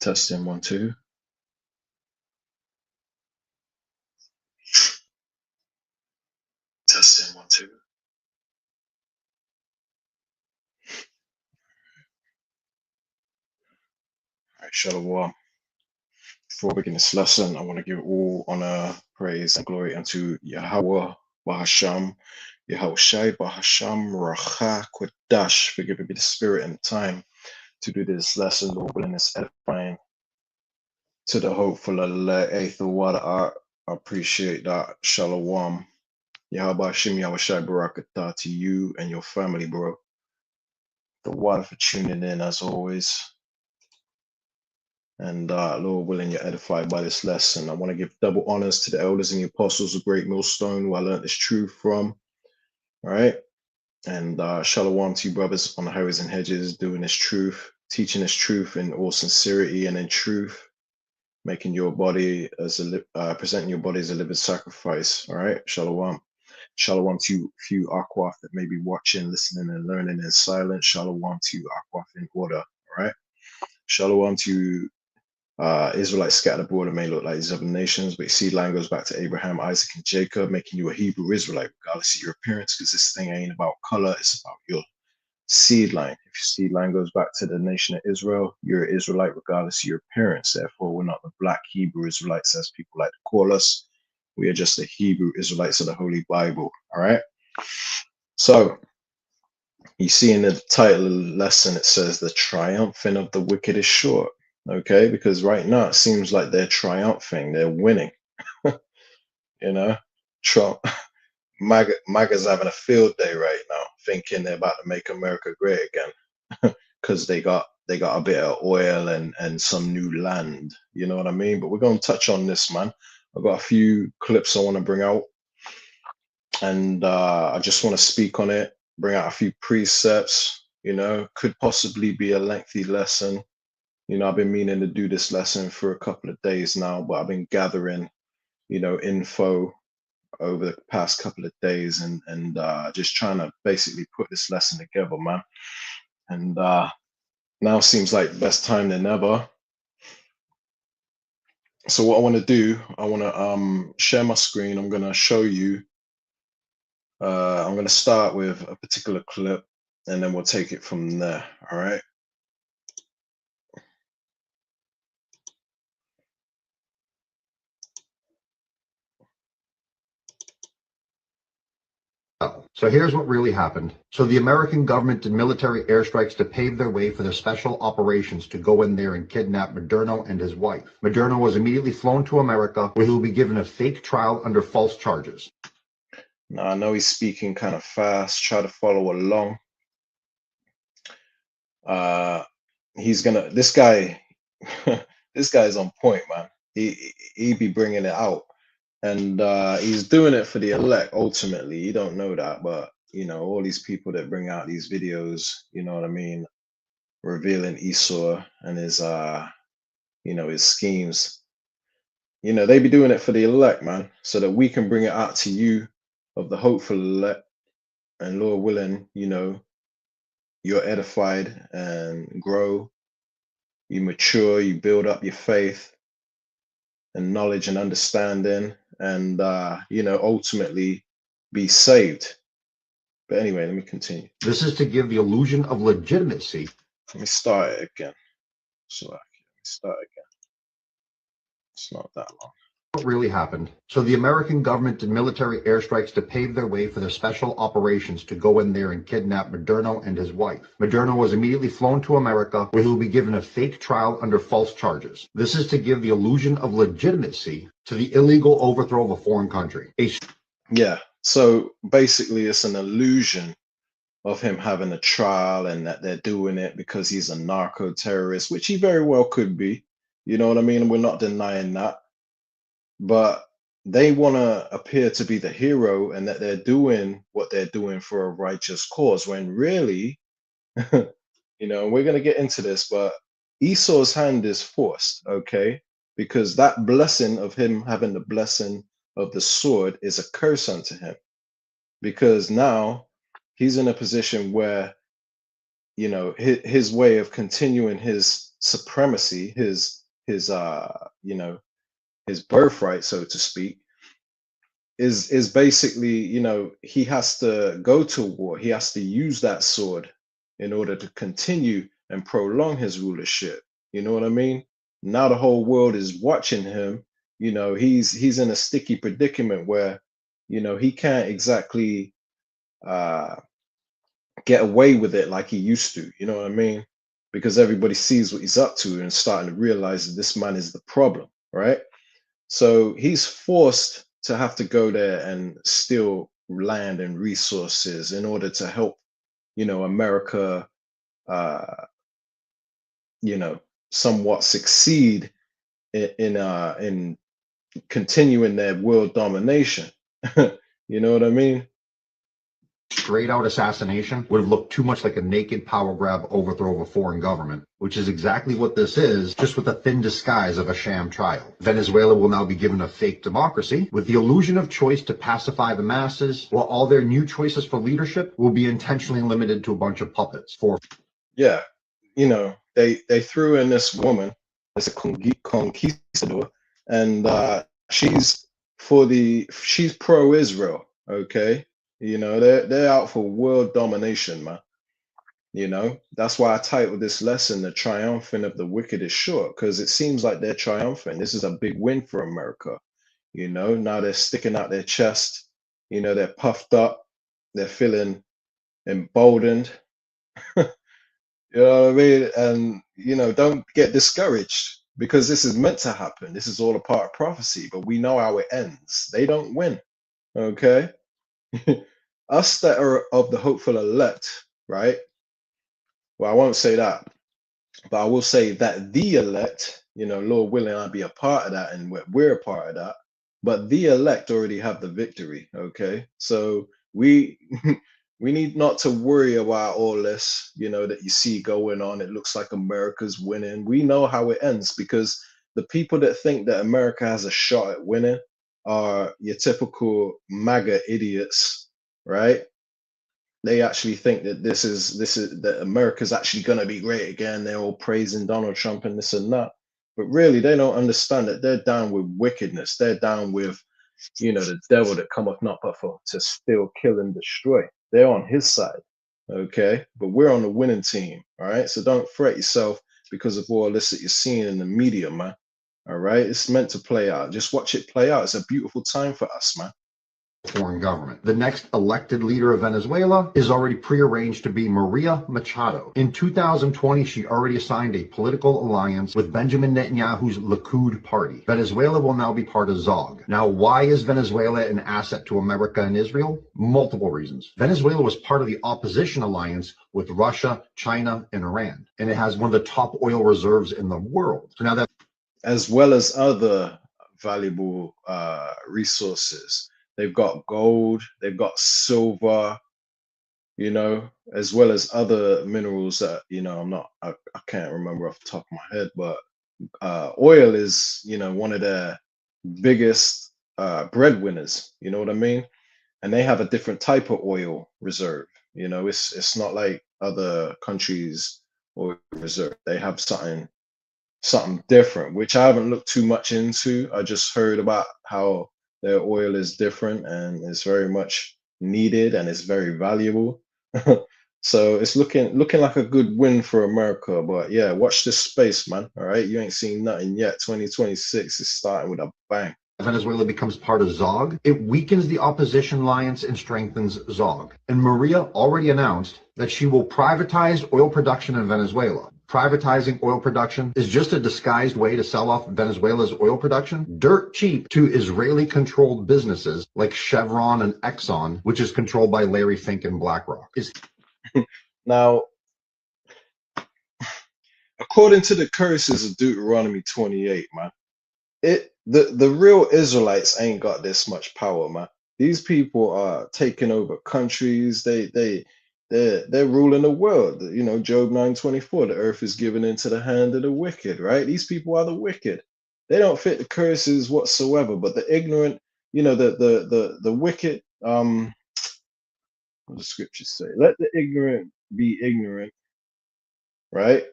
Testing 1 2. Testing 1 2. All right, Shalom. Before we begin this lesson, I want to give all honor, praise, and glory unto Yahweh Bahasham, Yahweh Shai Bahasham, Racha Kodash, for giving me the spirit and time to do this lesson, Lord willing, is edifying to the hopeful eighth of what I appreciate that. Shalom. Yahweh Hashem, Yahweh Shai Barakatah to you and your family, bro. The water for tuning in as always. And Lord willing, you're edified by this lesson. I want to give double honors to the elders and the apostles of Great Millstone, who I learned this truth from. All right. And shalom to you, brothers on the highways and hedges, doing this truth, teaching this truth in all sincerity and in truth, making your body as presenting your body as a living sacrifice. All right. Shalom. Shalom to you, few Akwaf that may be watching, listening, and learning in silence. Shalom to you, Akwaf in order. All right. Shalom to you, Israelites scattered abroad and may look like these other nations, but your seed line goes back to Abraham, Isaac, and Jacob, making you a Hebrew Israelite, regardless of your appearance, because this thing ain't about color, it's about your seed line. If your seed line goes back to the nation of Israel, you're an Israelite, regardless of your appearance. Therefore, we're not the black Hebrew Israelites, as people like to call us. We are just the Hebrew Israelites of the Holy Bible. All right. So, you see in the title of the lesson, it says, The Triumphing of the Wicked is Short. Okay, because right now it seems like they're triumphing, they're winning. You know, Trump, MAGA's having a field day right now, thinking they're about to make America great again because they got a bit of oil and some new land. You know what I mean? But we're going to touch on this, man. I've got a few clips I want to bring out, and I just want to speak on it, bring out a few precepts. You know, could possibly be a lengthy lesson. You know, I've been meaning to do this lesson for a couple of days now, but I've been gathering, you know, info over the past couple of days and just trying to basically put this lesson together, man. And now seems like the best time than ever. So what I want to do, I want to share my screen. I'm going to show you. I'm going to start with a particular clip, and then we'll take it from there. All right. So here's what really happened. So the American government did military airstrikes to pave their way for their special operations to go in there and kidnap Moderno and his wife. Moderno was immediately flown to America, where he will be given a fake trial under false charges. Now I know he's speaking kind of fast. Try to follow along. This guy this guy's on point, man. He be bringing it out, and he's doing it for the elect. Ultimately, you don't know that, but you know, all these people that bring out these videos, you know what I mean, revealing Esau and his you know, his schemes, you know, they be doing it for the elect, man, so that we can bring it out to you of the hopeful elect. And Lord willing, you know, you're edified and grow, you mature, you build up your faith and knowledge and understanding, and you know, ultimately be saved. But anyway, let me continue. This is to give the illusion of legitimacy. Let me start it again. So let me start again. It's not that long. What really happened. So the American government did military airstrikes to pave their way for their special operations to go in there and kidnap Moderno and his wife. Moderno was immediately flown to America, where he will be given a fake trial under false charges. This is to give the illusion of legitimacy to the illegal overthrow of a foreign country. Yeah, so basically it's an illusion of him having a trial and that they're doing it because he's a narco terrorist, which he very well could be. You know what I mean? We're not denying that. But they want to appear to be the hero and that they're doing what they're doing for a righteous cause, when really, you know, we're going to get into this, but Esau's hand is forced, okay? Because that blessing of him having the blessing of the sword is a curse unto him. Because now he's in a position where, you know, his way of continuing his supremacy, his you know, his birthright, so to speak, is basically, you know, he has to go to war. He has to use that sword in order to continue and prolong his rulership. You know what I mean? Now the whole world is watching him. You know, he's in a sticky predicament where, you know, he can't exactly uh get away with it like he used to. You know what I mean? Because everybody sees what he's up to and starting to realize that this man is the problem, right? So he's forced to have to go there and steal land and resources in order to help, you know, America, uh, you know, somewhat succeed in continuing their world domination. You know what I mean? Straight out assassination would have looked too much like a naked power grab overthrow of a foreign government, which is exactly what this is, just with a thin disguise of a sham trial. Venezuela will now be given a fake democracy with the illusion of choice to pacify the masses, while all their new choices for leadership will be intentionally limited to a bunch of puppets. Yeah, you know, they threw in this woman as a conquistador, and she's pro-Israel. Okay, you know, they're out for world domination, man. You know, that's why I titled this lesson "The Triumphant of the Wicked is Sure," because it seems like they're triumphant. This is a big win for America. You know, now they're sticking out their chest. You know, they're puffed up. They're feeling emboldened. You know what I mean? And, you know, don't get discouraged because this is meant to happen. This is all a part of prophecy, but we know how it ends. They don't win. Okay. Us that are of the hopeful elect, right? Well, I won't say that, but I will say that the elect, you know, Lord willing, I'll be a part of that and we're a part of that. But the elect already have the victory. Okay. So we we need not to worry about all this, you know, that you see going on. It looks like America's winning. We know how it ends because the people that think that America has a shot at winning are your typical MAGA idiots, right? They actually think that this is that America's actually going to be great again. They're all praising Donald Trump and this and that, but really they don't understand that they're down with wickedness. They're down with, you know, the devil that cometh not but for to steal, kill, and destroy. They're on his side, okay? But we're on the winning team, all right? So don't fret yourself because of all this that you're seeing in the media, man. All right, it's meant to play out. Just watch it play out. It's a beautiful time for us, man. Foreign government. The next elected leader of Venezuela is already prearranged to be Maria Machado. In 2020, she already signed a political alliance with Benjamin Netanyahu's Likud party. Venezuela will now be part of ZOG. Now, why is Venezuela an asset to America and Israel? Multiple reasons. Venezuela was part of the opposition alliance with Russia, China, and Iran, and it has one of the top oil reserves in the world. So now that As well as other valuable resources. They've got gold, they've got silver, you know, as well as other minerals that, you know, I can't remember off the top of my head, but oil is, you know, one of their biggest breadwinners, you know what I mean? And they have a different type of oil reserve. You know, it's not like other countries' oil reserve. They have something different, which I haven't looked too much into. I just heard about how their oil is different and it's very much needed and it's very valuable. So it's looking like a good win for America. But yeah, watch this space, man. All right, you ain't seen nothing yet. 2026 is starting with a bang. Venezuela becomes part of ZOG, it weakens the opposition alliance and strengthens ZOG. And Maria already announced that she will privatize oil production in Venezuela. Privatizing oil production is just a disguised way to sell off Venezuela's oil production dirt cheap to Israeli-controlled businesses like Chevron and Exxon, which is controlled by Larry Fink and BlackRock. Now, according to the curses of Deuteronomy 28, man, the real Israelites ain't got this much power, man. These people are taking over countries. They're ruling the world. You know, Job 9:24, the earth is given into the hand of the wicked, right? These people are the wicked. They don't fit the curses whatsoever, but the ignorant, you know, the wicked, what the scriptures say, let the ignorant be ignorant, right?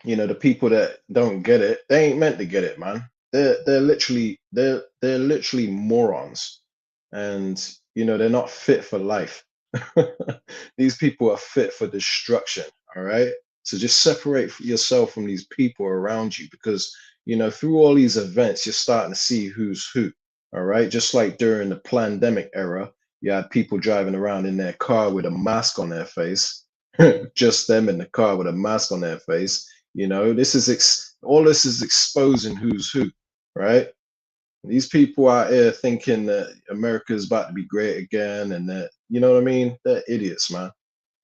The people that don't get it, they ain't meant to get it, man. They're literally morons, and they're not fit for life. These people are fit for destruction. All right. So just separate yourself from these people around you, because through all these events, you're starting to see who's who. All right. Just like during the pandemic era, you had people driving around in their car with a mask on their face, just them in the car with a mask on their face. All this is exposing who's who, right? These people out here thinking that America is about to be great again, and that, you know what I mean? They're idiots, man.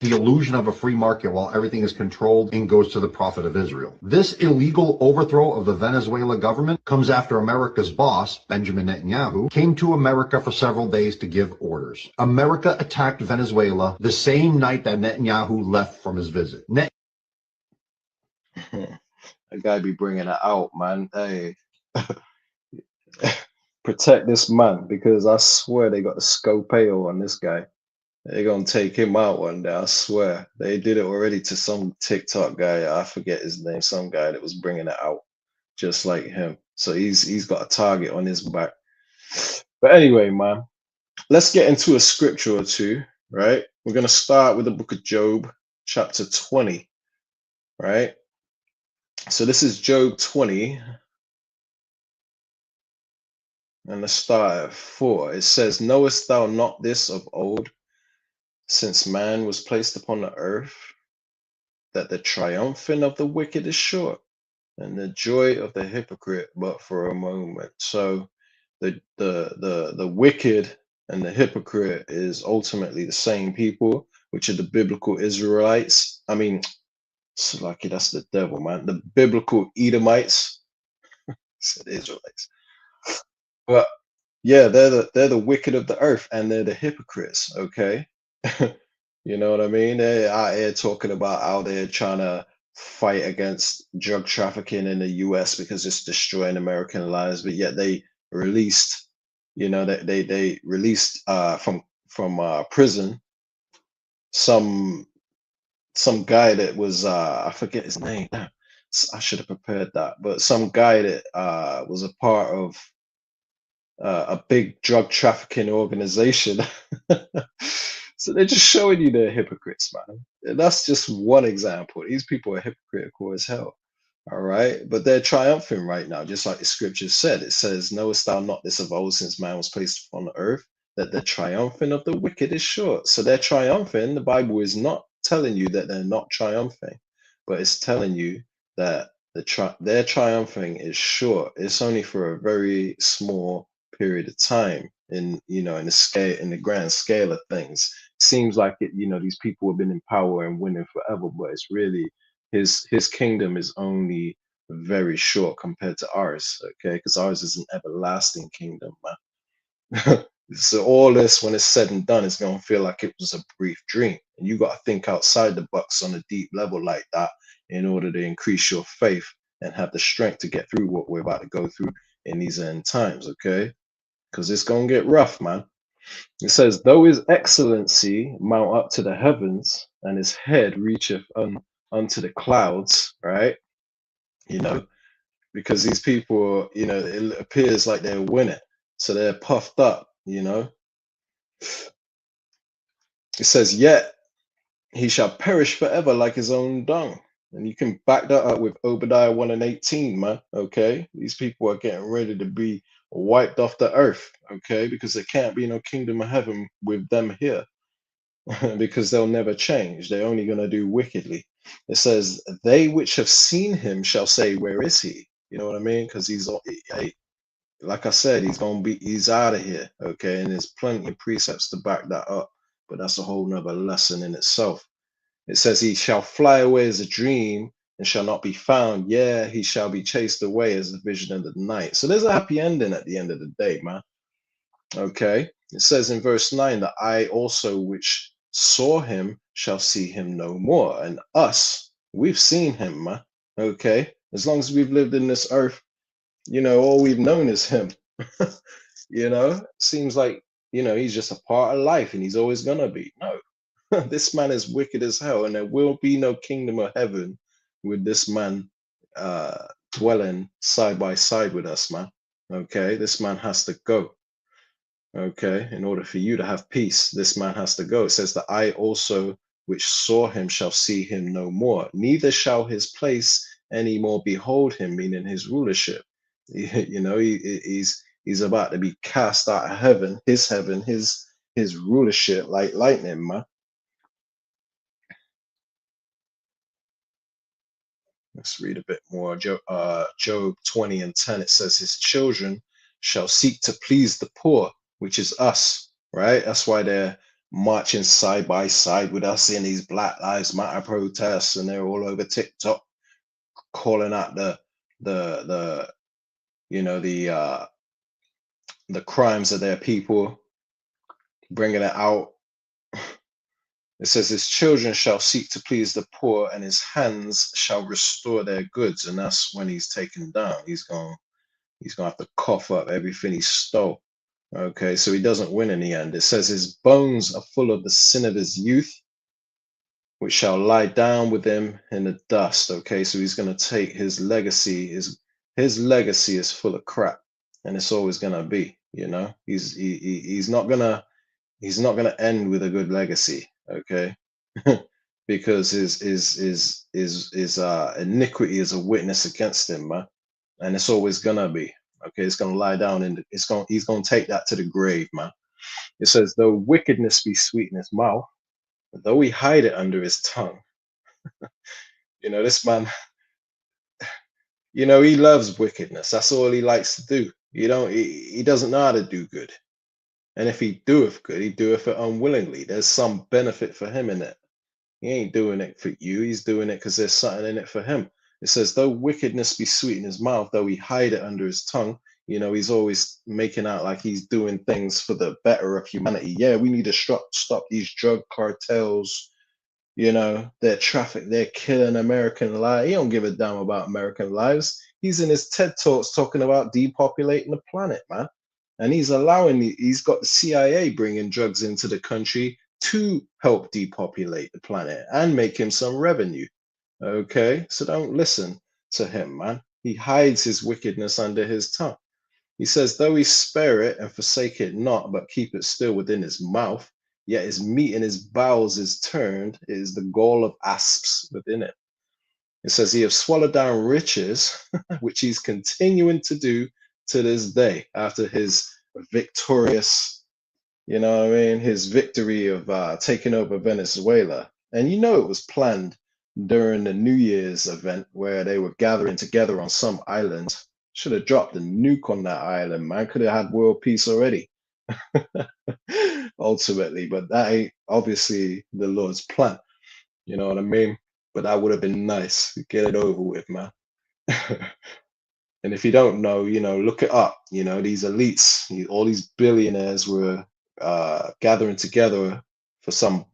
The illusion of a free market while everything is controlled and goes to the profit of Israel. This illegal overthrow of the Venezuela government comes after America's boss, Benjamin Netanyahu, came to America for several days to give orders. America attacked Venezuela the same night that Netanyahu left from his visit. That guy be bringing it out, man. Hey, protect this man, because I swear they got the Scopeo on this guy. They're gonna take him out one day. I swear. They did it already to some TikTok guy. I forget his name. Some guy that was bringing it out, just like him. So he's got a target on his back. But anyway, man, let's get into a scripture or two. Right? We're gonna start with the book of Job, chapter 20. Right? So this is Job 20, and let's start at 4. It says, "Knowest thou not this of old, since man was placed upon the earth, that the triumphing of the wicked is short, and the joy of the hypocrite but for a moment." So the wicked and the hypocrite is ultimately the same people, which are the biblical Israelites. I mean, it's lucky that's the devil, man. The biblical Edomites, said Israelites. But yeah, they're the wicked of the earth, and they're the hypocrites, okay? You know what I mean? They're out here talking about how they're trying to fight against drug trafficking in the US because it's destroying American lives, but yet they released, they released from prison some some guy that was I forget his name. Damn, I should have prepared that, but some guy that was a part of a big drug trafficking organization. So they're just showing you they're hypocrites, man. And that's just one example. These people are hypocritical as hell. All right. But they're triumphing right now, just like the scripture said. It says, "Knowest thou not this of old, since man was placed upon the earth, that the triumphing of the wicked is short?" So they're triumphing. The Bible is not telling you that they're not triumphing, but it's telling you that their triumphing is short. It's only for a very small period of time in the scale, in the grand scale of things. Seems like it, these people have been in power and winning forever, but it's really his kingdom is only very short compared to ours, okay? Because ours is an everlasting kingdom, man. So all this, when it's said and done, it's gonna feel like it was a brief dream. And you got to think outside the box on a deep level like that in order to increase your faith and have the strength to get through what we're about to go through in these end times, okay? Because it's gonna get rough, man. It says, "Though his excellency mount up to the heavens, and his head reacheth unto the clouds," right? You know, because these people, it appears like they're winning. So they're puffed up. It says, "Yet he shall perish forever like his own dung." And you can back that up with Obadiah 1 and 18, man. Okay. These people are getting ready to be wiped off the earth, okay? Because there can't be no kingdom of heaven with them here. Because they'll never change. They're only going to do wickedly. It says, "They which have seen him shall say, Where is he?" You know what I mean? Because like I said, he's out of here. Okay. And there's plenty of precepts to back that up. But that's a whole nother lesson in itself. It says, "He shall fly away as a dream and shall not be found. Yeah, he shall be chased away as the vision of the night." So there's a happy ending at the end of the day, man. Okay. It says in verse 9 that I also, which saw him, shall see him no more. And us, we've seen him, man. Okay. As long as we've lived in this earth, all we've known is him. Seems like, he's just a part of life and he's always going to be. No, this man is wicked as hell, and there will be no kingdom of heaven with this man dwelling side by side with us, man. Okay, this man has to go. Okay, in order for you to have peace, this man has to go. It says that I also, which saw him, shall see him no more, neither shall his place any more behold him, meaning his rulership. You know, he's about to be cast out of heaven, his rulership like lightning, man. Let's read a bit more. Job 20 and 10, it says, his children shall seek to please the poor, which is us, right? That's why they're marching side by side with us in these Black Lives Matter protests, and they're all over TikTok calling out the you know the crimes of their people, bringing it out. It says his children shall seek to please the poor, and his hands shall restore their goods. And that's when he's taken down. He's gonna have to cough up everything he stole. Okay, so he doesn't win in the end. It says his bones are full of the sin of his youth, which shall lie down with him in the dust. Okay, so he's gonna take his legacy. His legacy is full of crap, and it's always gonna be. You know, he's not gonna end with a good legacy. Okay, because his iniquity is a witness against him, man, and it's always gonna be. Okay, it's gonna lie down in he's gonna take that to the grave, man. It says, though wickedness be sweet in his mouth, though he hide it under his tongue. You know, this man, you know, he loves wickedness. That's all he likes to do. He doesn't know how to do good. And if he doeth good, he doeth it unwillingly. There's some benefit for him in it. He ain't doing it for you. He's doing it because there's something in it for him. It says, though wickedness be sweet in his mouth, though he hide it under his tongue, you know, he's always making out like he's doing things for the better of humanity. Yeah, we need to stop these drug cartels. You know, they're killing American lives. He don't give a damn about American lives. He's in his TED Talks talking about depopulating the planet, man. And he's got the CIA bringing drugs into the country to help depopulate the planet and make him some revenue. Okay, so don't listen to him, man. He hides his wickedness under his tongue. He says, though he spare it and forsake it not, but keep it still within his mouth, yet his meat in his bowels is turned, it is the gall of asps within it. It says, he have swallowed down riches, which he's continuing to do to this day after his victorious, you know what I mean, his victory of taking over Venezuela. And you know it was planned during the New Year's event where they were gathering together on some island. Should have dropped a nuke on that island, man. Could have had world peace already, ultimately. But that ain't obviously the Lord's plan. You know what I mean? But that would have been nice. Get it over with, man. And if you don't know, you know, look it up. You know, these elites, all these billionaires were gathering together for some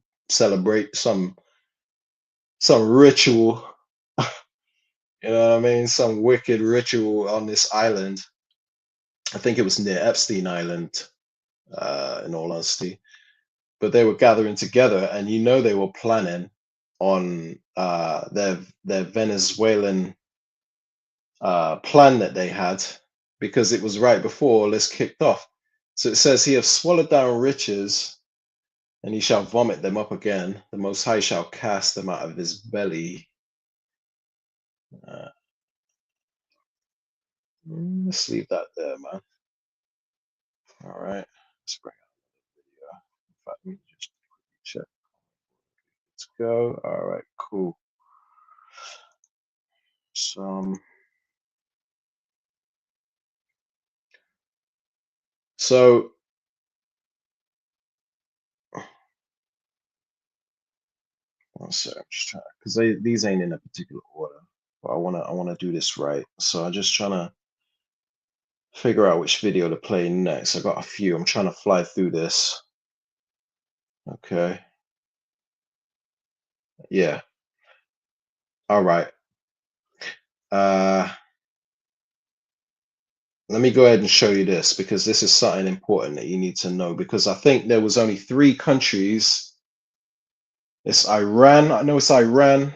ritual. You know what I mean? Some wicked ritual on this island. I think it was near Epstein Island, in all honesty. But they were gathering together, and you know they were planning on their Venezuelan plan that they had, because it was right before all this kicked off. So it says, he have swallowed down riches, and he shall vomit them up again. The Most High shall cast them out of his belly. Uh, let's leave that there, man. All right. Let's bring up the video. In fact, let me just quickly check. Let's go. All right, cool. So one sec, I'm just trying, because these ain't in a particular order, but I wanna do this right. So I'm just trying to figure out which video to play next. I got a few. I'm trying to fly through this. Okay. Yeah. All right. Uh, let me go ahead and show you this, because this is something important that you need to know, because I think there was only 3 countries. It's Iran. I know it's Iran.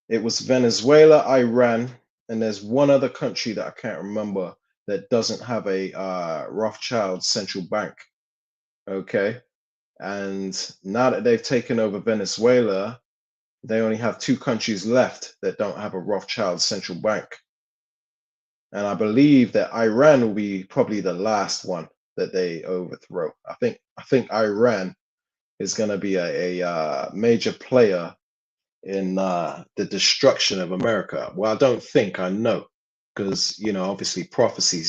It was Venezuela, Iran, and there's one other country that I can't remember that doesn't have a Rothschild central bank. Okay. And now that they've taken over Venezuela, they only have two countries left that don't have a Rothschild central bank. And I believe that Iran will be probably the last one that they overthrow. I think Iran is going to be a major player in the destruction of America. Well, I don't think, I know, because obviously prophecy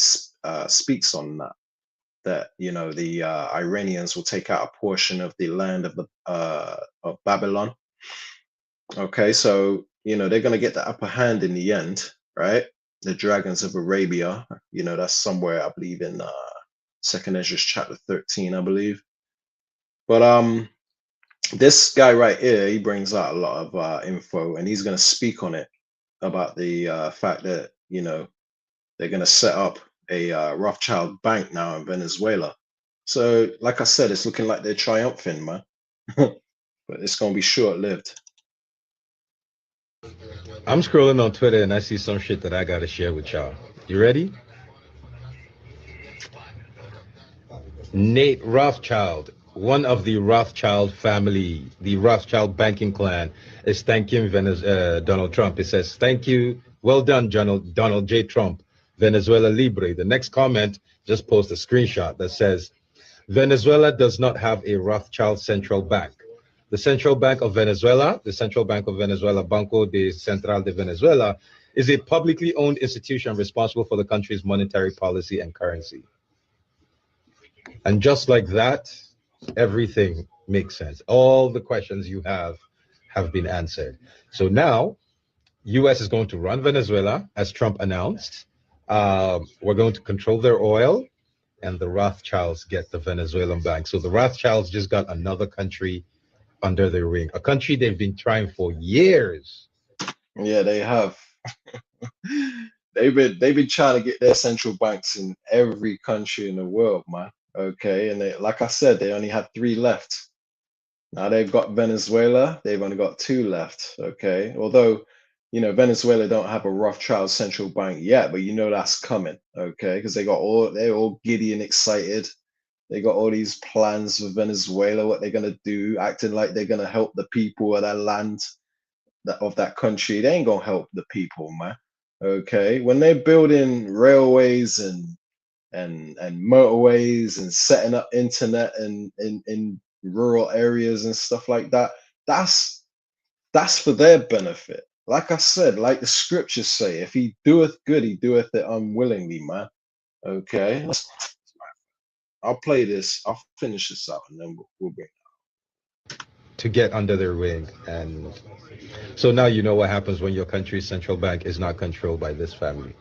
speaks on that. That the Iranians will take out a portion of the land of Babylon. Okay, so they're going to get the upper hand in the end, right? The dragons of Arabia, that's somewhere I believe in Second Ezra chapter 13, I believe. But this guy right here, he brings out a lot of info, and he's going to speak on it about the fact that they're going to set up a Rothschild bank now in Venezuela. So, like I said, it's looking like they're triumphing, man. But it's going to be short-lived. I'm scrolling on Twitter and I see some shit that I gotta share with y'all. You ready? Nate Rothschild, one of the Rothschild family, the Rothschild banking clan, is thanking Donald Trump. It says, "Thank you, well done, Donald J. Trump, Venezuela Libre." The next comment just post a screenshot that says, "Venezuela does not have a Rothschild central bank. The Central Bank of Venezuela, the Central Bank of Venezuela, Banco de Central de Venezuela, is a publicly owned institution responsible for the country's monetary policy and currency." And just like that, everything makes sense. All the questions you have been answered. So now, U.S. is going to run Venezuela, as Trump announced. We're going to control their oil, and the Rothschilds get the Venezuelan bank. So the Rothschilds just got another country under their wing, a country they've been trying for years. Yeah, they have. They've been trying to get their central banks in every country in the world, man. Okay, and like I said, they only had three left. Now they've got Venezuela, they've only got two left. Okay, although Venezuela don't have a Rothschild central bank yet, but that's coming. Okay, because they're all giddy and excited. They got all these plans for Venezuela, what they're gonna do, acting like they're gonna help the people of that land, of that country. They ain't gonna help the people, man. Okay, when they're building railways and motorways and setting up internet in rural areas and stuff like that, that's for their benefit. Like I said, like the scriptures say, if he doeth good, he doeth it unwillingly, man. Okay, I'll play this. I'll finish this out, and then we'll bring. To get under their wing. And so now you know what happens when your country's central bank is not controlled by this family.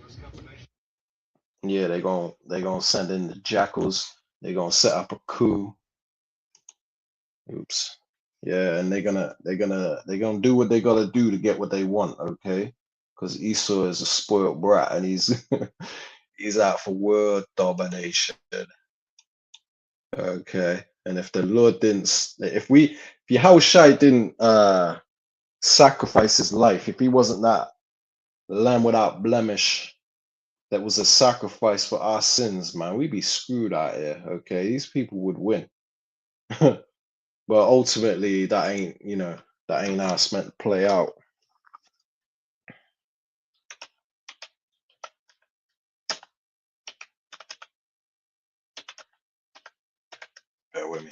Yeah, they gonna send in the jackals. They're gonna set up a coup. Oops. Yeah, and they're gonna do what they gotta do to get what they want. Okay, because Esau is a spoiled brat, and he's he's out for world domination. Okay, and if the Lord didn't, if Yahushua didn't sacrifice his life, if he wasn't that lamb without blemish that was a sacrifice for our sins, man, we'd be screwed out here. Okay, these people would win, but ultimately, that ain't how it's meant to play out. Bear with me.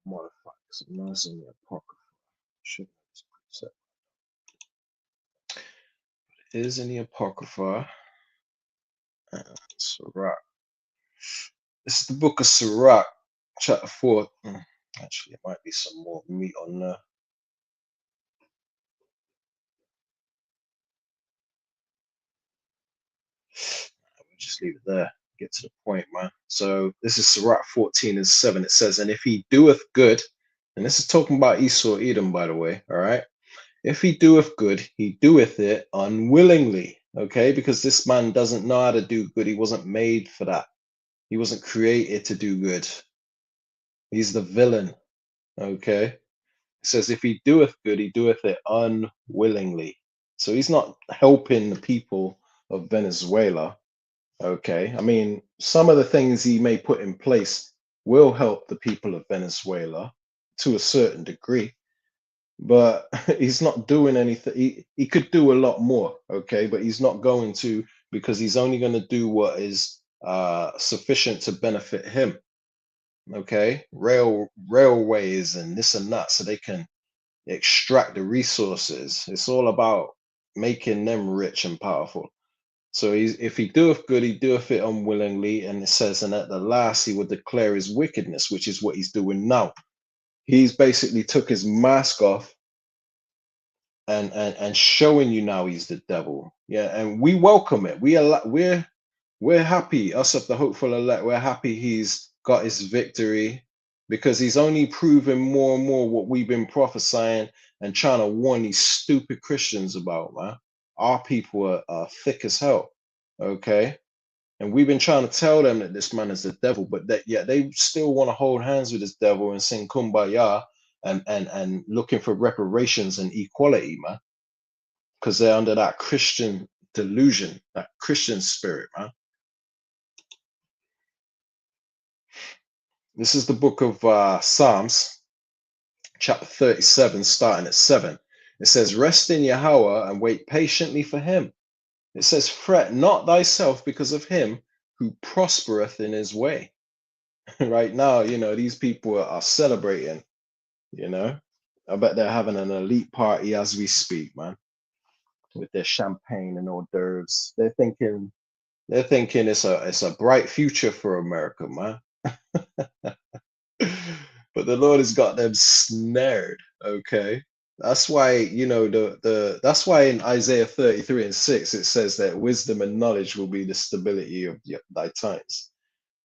Modify some nice in the apocrypha. Should set is in the apocrypha. Sirach. This is the book of Sirach, chapter 4. Actually, it might be some more meat on there. We'll just leave it there. Get to the point, man. So this is Sirach 14:7. It says, "And if he doeth good," and this is talking about Esau Edom, by the way, all right? "If he doeth good, he doeth it unwillingly." Okay, because this man doesn't know how to do good. He wasn't made for that. He wasn't created to do good. He's the villain. Okay. It says, if he doeth good, he doeth it unwillingly. So he's not helping the people of Venezuela. Okay. I mean, some of the things he may put in place will help the people of Venezuela to a certain degree, but he's not doing anything. He could do a lot more. Okay. But he's not going to, because he's only going to do what is sufficient to benefit him. Okay. Railways and this and that, so they can extract the resources. It's all about making them rich and powerful. So if he doeth good, he doeth it unwillingly. And it says, and at the last he would declare his wickedness, which is what he's doing now. He's basically took his mask off and showing you now he's the devil. Yeah, and we welcome it. We're happy, us of the hopeful elect. We're happy he's got his victory, because he's only proving more and more what we've been prophesying and trying to warn these stupid Christians about, man. Our people are thick as hell. Okay. And we've been trying to tell them that this man is the devil, but that yet they still want to hold hands with this devil and sing kumbaya and looking for reparations and equality, man. Because they're under that Christian delusion, that Christian spirit, man. This is the book of Psalms, chapter 37, starting at 7. It says, rest in Yahweh and wait patiently for him. It says, fret not thyself because of him who prospereth in his way. Right now, these people are celebrating, I bet they're having an elite party as we speak, man, with their champagne and hors d'oeuvres. They're thinking it's a bright future for America, man. But the Lord has got them snared. Okay. That's why, that's why in Isaiah 33 and 6 it says that wisdom and knowledge will be the stability of thy times.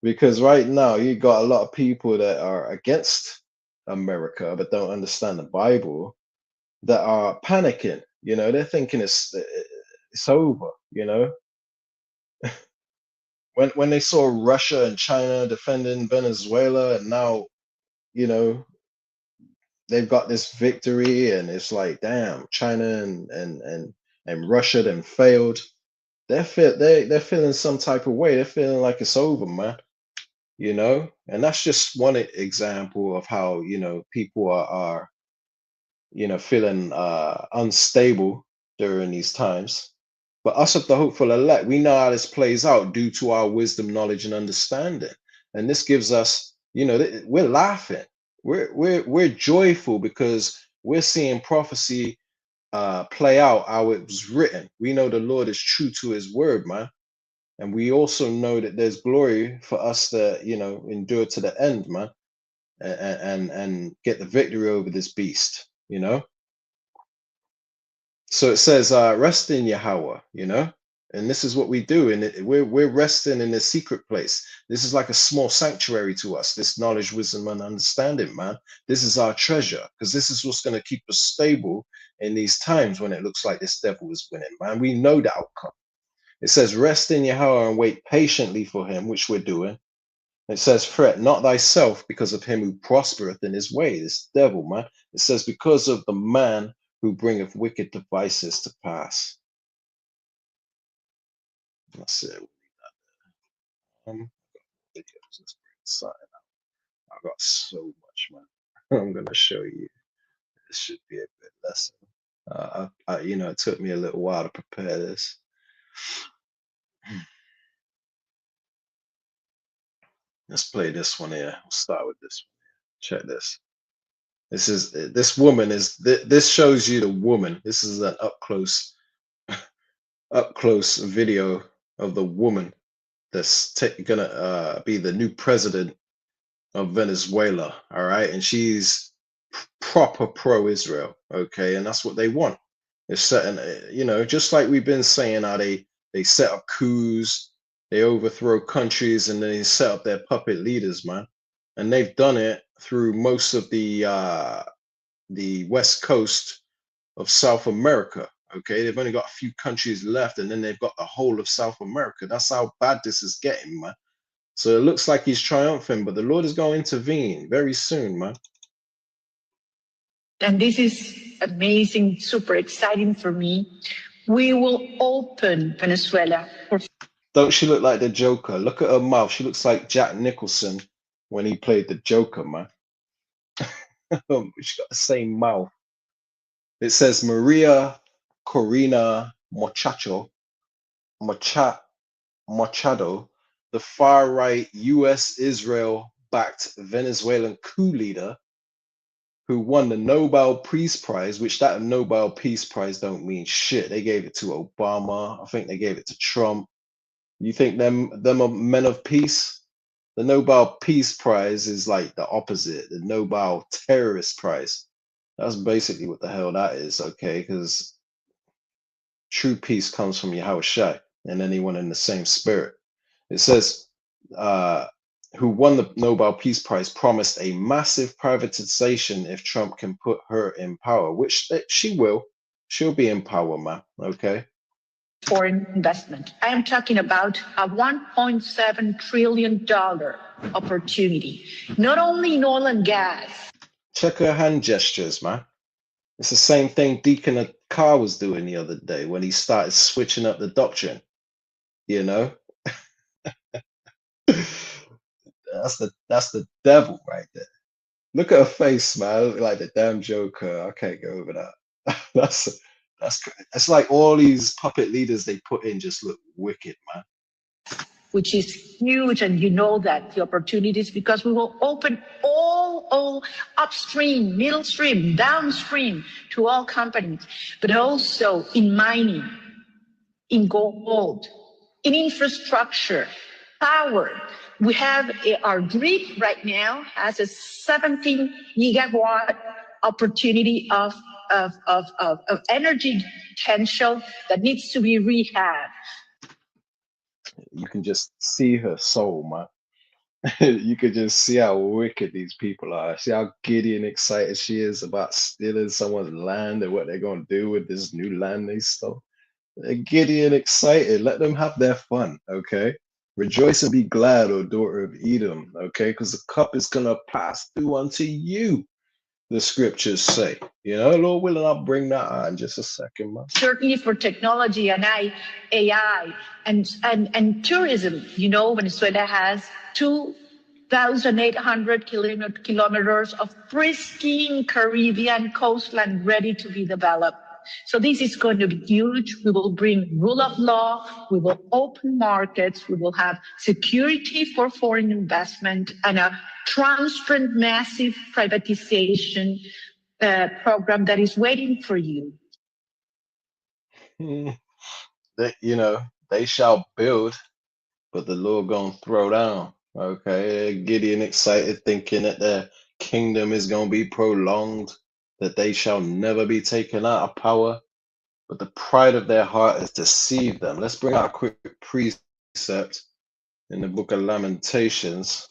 Because right now you got a lot of people that are against America but don't understand the Bible, that are panicking. They're thinking it's over. When they saw Russia and China defending Venezuela, and now you know they've got this victory, and it's like, damn, China and Russia then failed. They're feeling some type of way. They're feeling like it's over, man. And that's just one example of how people are feeling unstable during these times. But us of the hopeful elect, we know how this plays out due to our wisdom, knowledge, and understanding. And this gives us, we're laughing, we're joyful, because we're seeing prophecy play out how it was written. We know the Lord is true to his word, man. And we also know that there's glory for us that endure to the end, man, and get the victory over this beast. So it says, rest in Yahweh, and this is what we do. And we're resting in a secret place. This is like a small sanctuary to us, this knowledge, wisdom, and understanding, man. This is our treasure, because this is what's going to keep us stable in these times when it looks like this devil is winning, man. We know the outcome. It says, rest in Yahweh and wait patiently for him, which we're doing. It says, fret not thyself because of him who prospereth in his way, this devil, man. It says, because of the man who bringeth wicked devices to pass. That's it. Videos. Let's bring this out. I got so much, man. I'm gonna show you. This should be a good lesson. It took me a little while to prepare this. Let's play this one here. We'll start with this one. Check this. This woman is. This shows you the woman. This is an up close video of the woman that's gonna be the new president of Venezuela. All right, and she's proper pro-Israel. Okay, and that's what they want. They're setting, just like we've been saying, how they set up coups, they overthrow countries, and then they set up their puppet leaders, man. And they've done it through most of the west coast of South America. Okay, they've only got a few countries left, and then they've got the whole of South America. That's how bad this is getting, man. So it looks like he's triumphant, but the Lord is going to intervene very soon, man. And this is amazing, super exciting for me. We will open Venezuela for. Don't she look like the Joker? Look at her mouth. She looks like Jack Nicholson when he played the Joker, man. She's got the same mouth. It says Maria Corina Machado, the far-right U.S. Israel-backed Venezuelan coup leader who won the Nobel Peace Prize, which that Nobel Peace Prize don't mean shit. They gave it to Obama. I think they gave it to Trump. You think them are men of peace? The Nobel Peace Prize is like the opposite, the Nobel Terrorist Prize. That's basically what the hell that is, okay? Because true peace comes from Yahweh Shai and anyone in the same spirit. It says, who won the Nobel Peace Prize promised a massive privatization if Trump can put her in power, which she will. She'll be in power, man. Okay. Foreign investment. I am talking about a $1.7 trillion opportunity, not only in oil and gas. Check her hand gestures, man. It's the same thing Deacon Carr was doing the other day when he started switching up the doctrine. You know, that's the devil right there. Look at her face, man. I look like the damn Joker. I can't get over that. That's like all these puppet leaders they put in just look wicked, man. Which is huge, and you know that the opportunities, because we will open all upstream, middle stream, downstream to all companies, but also in mining, in gold, in infrastructure, power. We have our grid right now has a 17 gigawatt opportunity of energy potential that needs to be rehabbed. You can just see her soul, man. You could just see how wicked these people are. See how giddy and excited she is about stealing someone's land and what they're going to do with this new land they stole. They're giddy and excited. Let them have their fun, okay? Rejoice and be glad, O daughter of Edom, okay? Because the cup is going to pass through unto you, the scriptures say. You know, Lord willing, I'll bring that out in just a second, man. Certainly for technology and AI and tourism. You know, Venezuela has 2,800 kilometers of pristine Caribbean coastline ready to be developed. So this is going to be huge. We will bring rule of law. We will open markets. We will have security for foreign investment and a transparent, massive privatization program that is waiting for you. You know, they shall build, but the Lord gonna throw down. Okay, they're giddy and excited, thinking that their kingdom is gonna be prolonged, that they shall never be taken out of power. But the pride of their heart has deceived them. Let's bring out a quick precept in the book of Lamentations.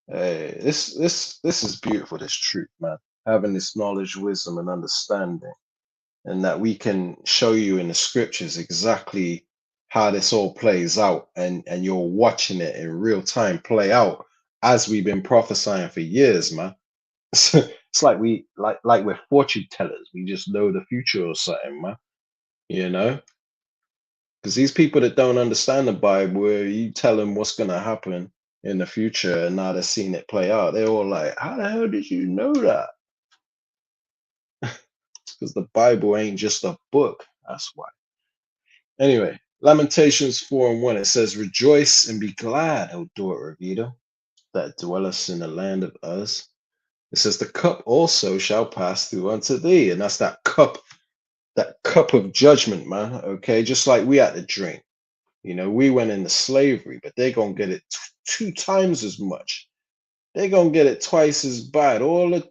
Hey, this is beautiful, this truth, man. Having this knowledge, wisdom, and understanding, and that we can show you in the scriptures exactly how this all plays out, and you're watching it in real time play out as we've been prophesying for years, man. It's like we're fortune tellers. We just know the future or something, man. You know, because these people that don't understand the Bible, where you tell them what's gonna happen in the future, and now they're seeing it play out, they're all like, "How the hell did you know that?" Because the Bible ain't just a book. That's why. Anyway, Lamentations 4:1, it says, Rejoice and be glad, O daughter of Edom, that dwellest in the land of Uz. It says, The cup also shall pass through unto thee. And that's that cup of judgment, man. Okay, just like we had to drink. You know, we went into slavery, but they're going to get it two times as much. They're going to get it twice as bad. All the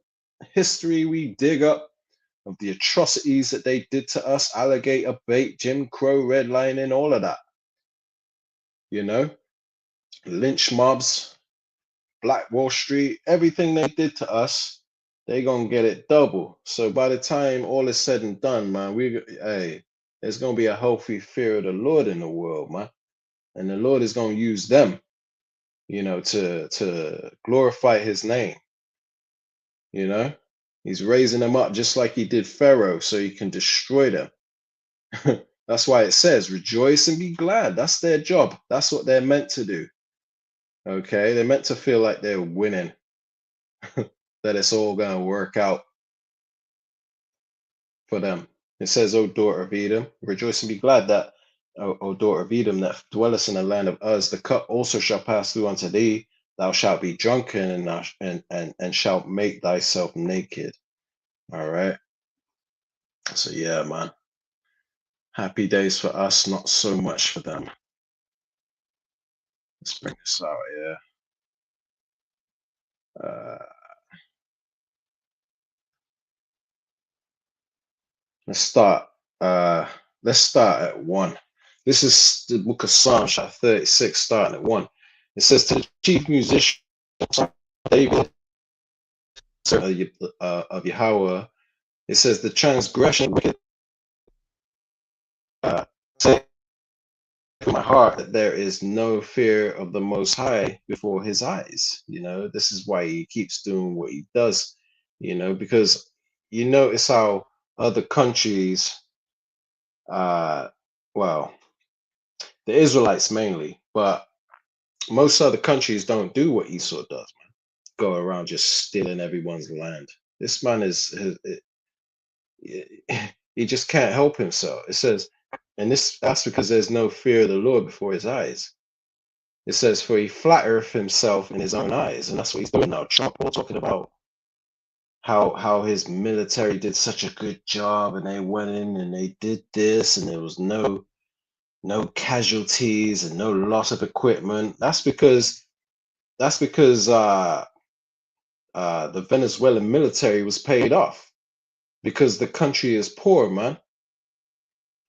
history we dig up of the atrocities that they did to us, alligator bait, Jim Crow, redlining, all of that. You know, lynch mobs, Black Wall Street, everything they did to us, they gonna get it double. So by the time all is said and done, man, there's gonna be a healthy fear of the Lord in the world, man. and the Lord is going to use them, to glorify his name. He's raising them up just like he did Pharaoh, so he can destroy them. That's why it says rejoice and be glad. That's their job. That's what they're meant to do. Okay, they're meant to feel like they're winning, that it's all going to work out for them. It says, O daughter of Edom, rejoice and be glad that, O daughter of Edom, that dwellest in the land of Uz, the cup also shall pass through unto thee. Thou shalt be drunken and shalt make thyself naked. All right. So yeah, man. Happy days for us, not so much for them. Let's bring this out, yeah. Let's start. Let's start at 1. This is the book of Psalms, chapter 36, starting at 1. It says, to the chief musician, David, of Yahweh, it says, the transgression wicked, say in my heart that there is no fear of the Most High before his eyes. This is why he keeps doing what he does, because you notice how other countries, well, the Israelites mainly, but most other countries don't do what Esau does, man. Go around just stealing everyone's land. This man he just can't help himself. It says, and that's because there's no fear of the Lord before his eyes. It says, for he flattereth himself in his own eyes. And that's what he's doing now. Trump all talking about how his military did such a good job, and they went in and they did this, and there was no casualties and no loss of equipment. That's because the Venezuelan military was paid off, because the country is poor, man.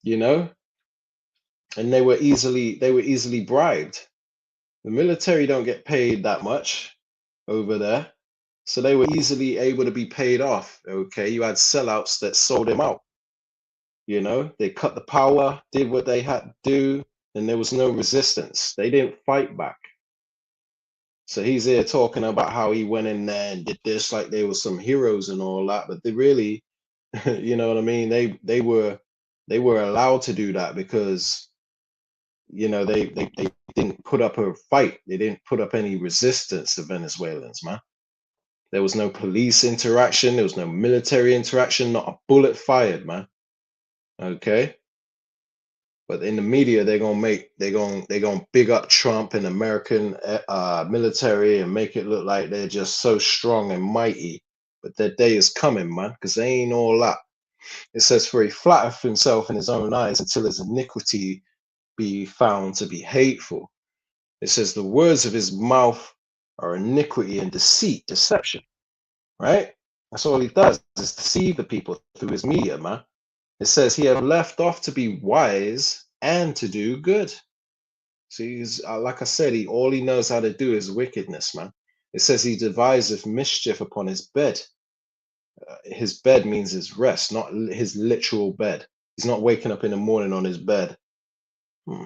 And they were easily bribed. The military don't get paid that much over there, so they were easily able to be paid off. Okay, you had sellouts that sold him out. They cut the power, did what they had to do, and there was no resistance. They didn't fight back. So he's here talking about how he went in there and did this like they were some heroes and all that, but they really, you know what I mean? They were allowed to do that because they didn't put up a fight. They didn't put up any resistance, the Venezuelans, man. There was no police interaction. There was no military interaction. Not a bullet fired, man. Okay. But in the media, they're gonna big up Trump and American military and make it look like they're just so strong and mighty. But their day is coming, man, because they ain't all that. It says, for he flattereth himself in his own eyes until his iniquity be found to be hateful. It says, the words of his mouth are iniquity and deceit, deception. Right? That's all he does, is deceive the people through his media, man. It says he had left off to be wise and to do good. So he's, like I said, all he knows how to do is wickedness, man. It says he deviseth mischief upon his bed. His bed means his rest, not his literal bed. He's not waking up in the morning on his bed.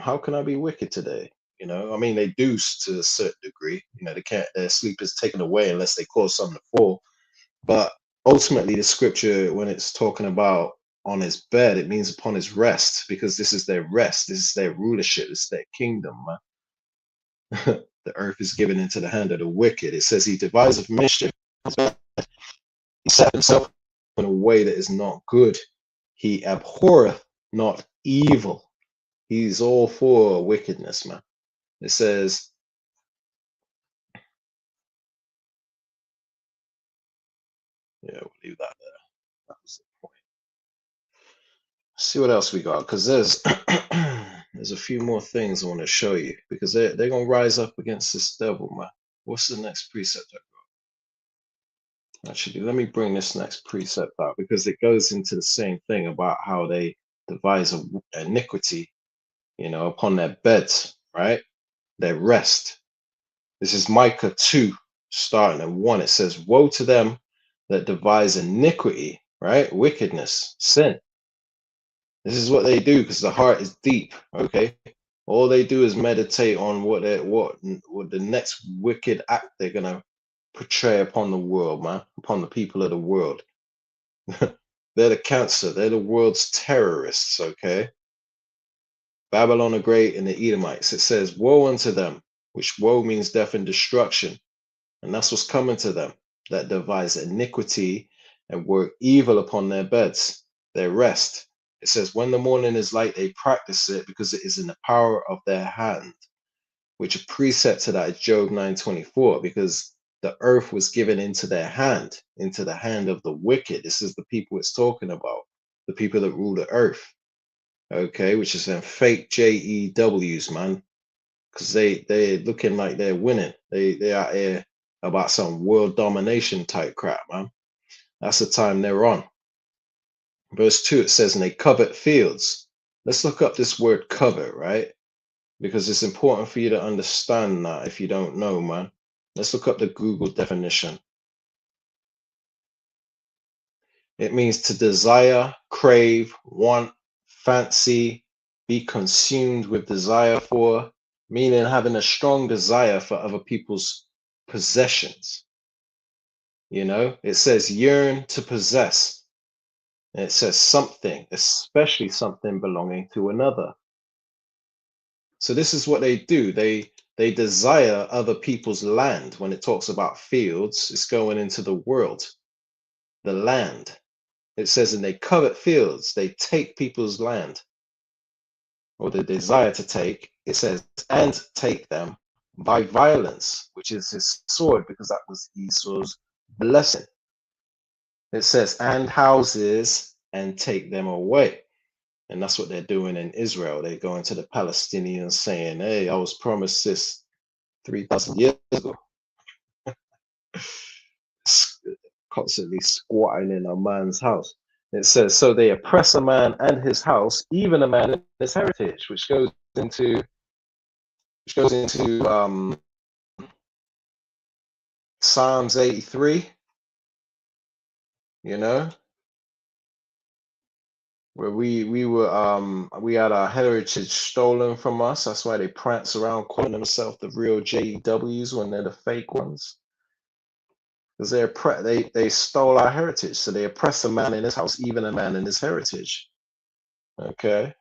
How can I be wicked today? I mean, they do to a certain degree. They can't. Their sleep is taken away unless they cause something to fall. But ultimately, the scripture, when it's talking about on his bed, it means upon his rest, because this is their rest. This is their rulership. This is their kingdom, man. The earth is given into the hand of the wicked. It says he deviseth mischief. He set himself in a way that is not good. He abhorreth not evil. He's all for wickedness, man. It says, yeah, we'll leave that there. That was the point. Let's see what else we got, because there's there's a few more things I want to show you, because they're gonna rise up against this devil, man. What's the next precept I got? Actually, let me bring this next precept out, because it goes into the same thing about how they devise iniquity, upon their beds, right? Their rest. This is Micah 2, starting at 1. It says, woe to them that devise iniquity, right? Wickedness, sin. This is what they do, because the heart is deep, okay? All they do is meditate on what the next wicked act they're gonna portray upon the world, man, upon the people of the world. They're the cancer. They're the world's terrorists. Okay. Babylon the Great and the Edomites. It says, "Woe unto them," which woe means death and destruction, and that's what's coming to them that devise iniquity and work evil upon their beds, their rest. It says, "When the morning is light, they practice it because it is in the power of their hand," which a precept to that is Job 9:24, because the earth was given into their hand, into the hand of the wicked. This is the people it's talking about, the people that rule the earth. Okay, which is them fake JEWs, man, because they're looking like they're winning. They out here about some world domination type crap, man. That's the time they're on. Verse 2, it says, "And they covet fields." Let's look up this word covet, right? Because it's important for you to understand that if you don't know, man. Let's look up the Google definition. It means to desire, crave, want, fancy, be consumed with desire for, meaning having a strong desire for other people's possessions. You know, it says yearn to possess. And it says something, especially something belonging to another. So this is what they do. They desire other people's land. When it talks about fields, it's going into the world, the land. It says, "And they covet fields." They take people's land, or the desire to take. It says, "And take them by violence," which is his sword, because that was Esau's blessing. It says, "And houses, and take them away." And that's what they're doing in Israel. They're going to the Palestinians saying, "Hey, I was promised this 3,000 years ago." Constantly squatting in a man's house. It says, "So they oppress a man and his house, even a man and his heritage," which goes into Psalms 83. You know, where we had our heritage stolen from us. That's why they prance around calling themselves the real JEWs when they're the fake ones. Because they stole our heritage. So they oppress a man in his house, even a man in his heritage. Okay.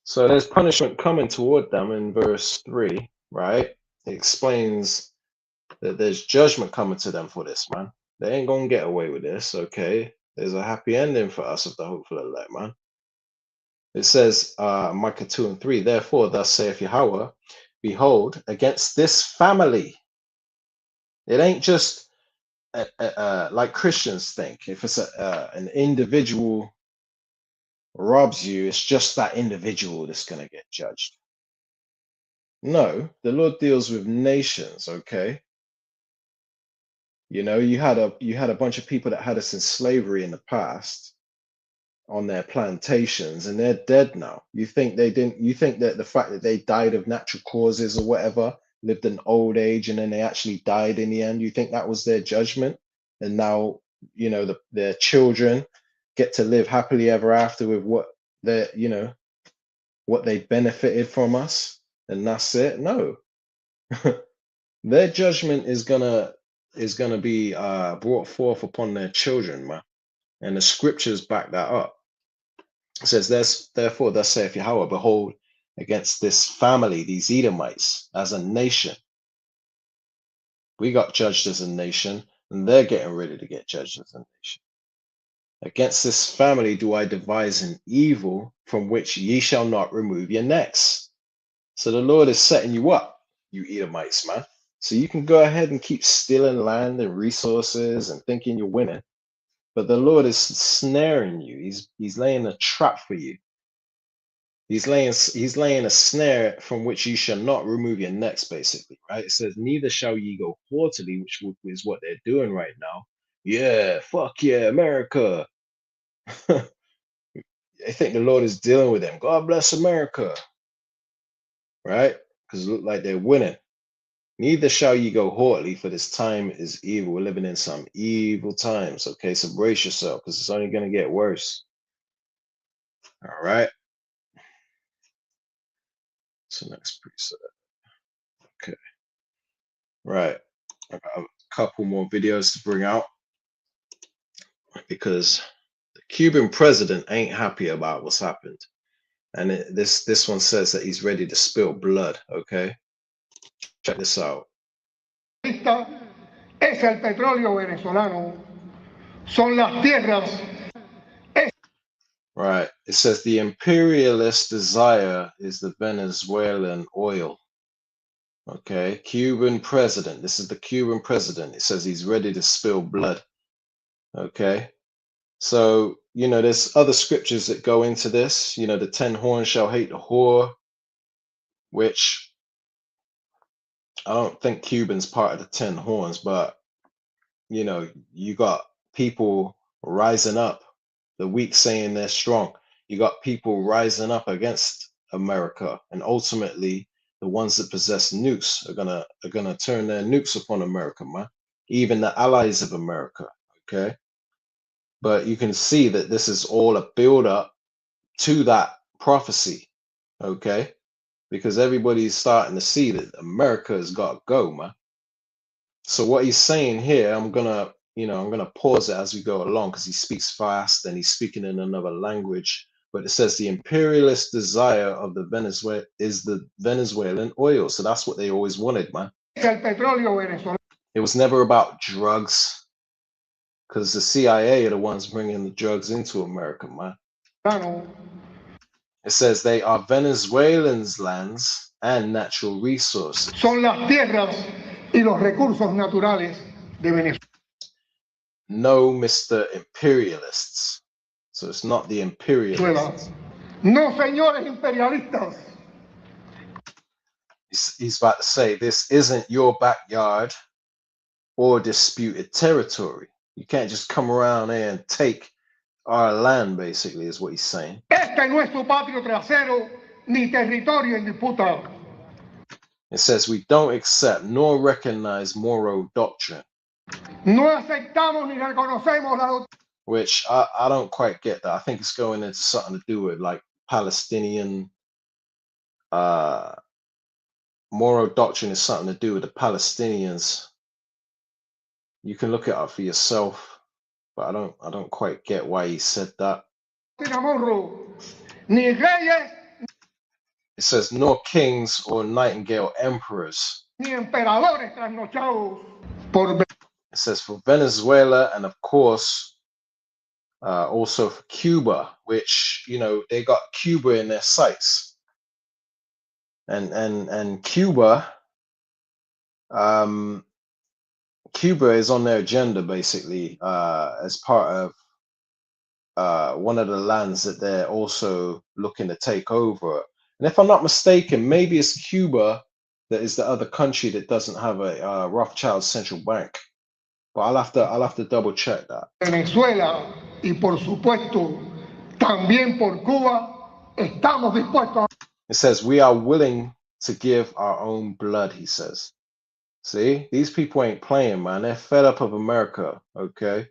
So there's punishment coming toward them in verse 3, right? It explains that there's judgment coming to them for this, man. They ain't gonna get away with this, okay? There's a happy ending for us of the hopeful elect, man. It says, Micah 2:3, "Therefore, thus saith Yahweh, behold, against this family." It ain't just like Christians think. If it's an individual robs you, it's just that individual that's going to get judged. No, the Lord deals with nations, okay? You know, you had a bunch of people that had us in slavery in the past on their plantations, and they're dead now. You think that the fact that they died of natural causes or whatever, lived an old age, and then they actually died in the end, you think that was their judgment? And now, you know, their children get to live happily ever after with what what they benefited from us, and that's it? No. Their judgment is gonna be brought forth upon their children, man. And the scriptures back that up. It says, "Therefore, thus saith Yahweh, behold, against this family, these Edomites, as a nation." We got judged as a nation, and they're getting ready to get judged as a nation. "Against this family do I devise an evil from which ye shall not remove your necks." So the Lord is setting you up, you Edomites, man. So you can go ahead and keep stealing land and resources and thinking you're winning. But the Lord is snaring you. He's laying a trap for you. He's laying a snare from which you shall not remove your necks, basically, right? It says, "Neither shall ye go haughtily," which is what they're doing right now. Yeah, fuck yeah, America. I think the Lord is dealing with them. God bless America, right? Because it look like they're winning. "Neither shall ye go haughtily, for this time is evil." We're living in some evil times, okay? So brace yourself, because it's only going to get worse. All right. So next preset. Okay. Right. I got a couple more videos to bring out because the Cuban president ain't happy about what's happened. And this one says that he's ready to spill blood. Okay. Check this out. Es el petróleo venezolano, son las tierras. Right. It says the imperialist desire is the Venezuelan oil. Okay. Cuban president. This is the Cuban president. It says he's ready to spill blood. Okay. So, there's other scriptures that go into this. The 10 horns shall hate the whore, which I don't think Cuban's part of the 10 horns, but, you got people rising up, the weak saying they're strong. You got people rising up against America, and ultimately the ones that possess nukes are gonna turn their nukes upon America, man. Even the allies of America, okay? But you can see that this is all a build up to that prophecy, okay? Because everybody's starting to see that America has got to go, man. So what he's saying here, I'm gonna pause it as we go along because he speaks fast and he's speaking in another language. But it says the imperialist desire of the Venezuela is the Venezuelan oil. So that's what they always wanted, man. El petróleo venezolano. It was never about drugs. Because the CIA are the ones bringing the drugs into America, man. It says they are Venezuelans' lands and natural resources. Son las tierras y los recursos naturales de Venezuela. No, Mr. Imperialists. So it's not the imperialists. No, señores imperialistas. He's about to say this isn't your backyard or disputed territory. You can't just come around here and take our land, basically, is what he's saying. Este no es tu patio trasero ni territorio en disputa. It says we don't accept nor recognize Moro doctrine. No aceptamos ni reconocemos la doctrina. Which I don't quite get that. I think it's going into something to do with like Palestinian Moro doctrine is something to do with the Palestinians. You can look it up for yourself, but I don't quite get why he said that. Ni reyes, it says nor kings or nightingale emperors. Ni emperadores trasnochados por. It says for Venezuela and of course also for Cuba, which they got Cuba in their sights, and Cuba, Cuba is on their agenda basically as part of one of the lands that they're also looking to take over. And if I'm not mistaken, maybe it's Cuba that is the other country that doesn't have a Rothschild central bank. But I'll have to double check that. Venezuela y por supuesto también por Cuba estamos dispuestos. It says we are willing to give our own blood, he says. See, these people ain't playing, man. They're fed up of America, okay?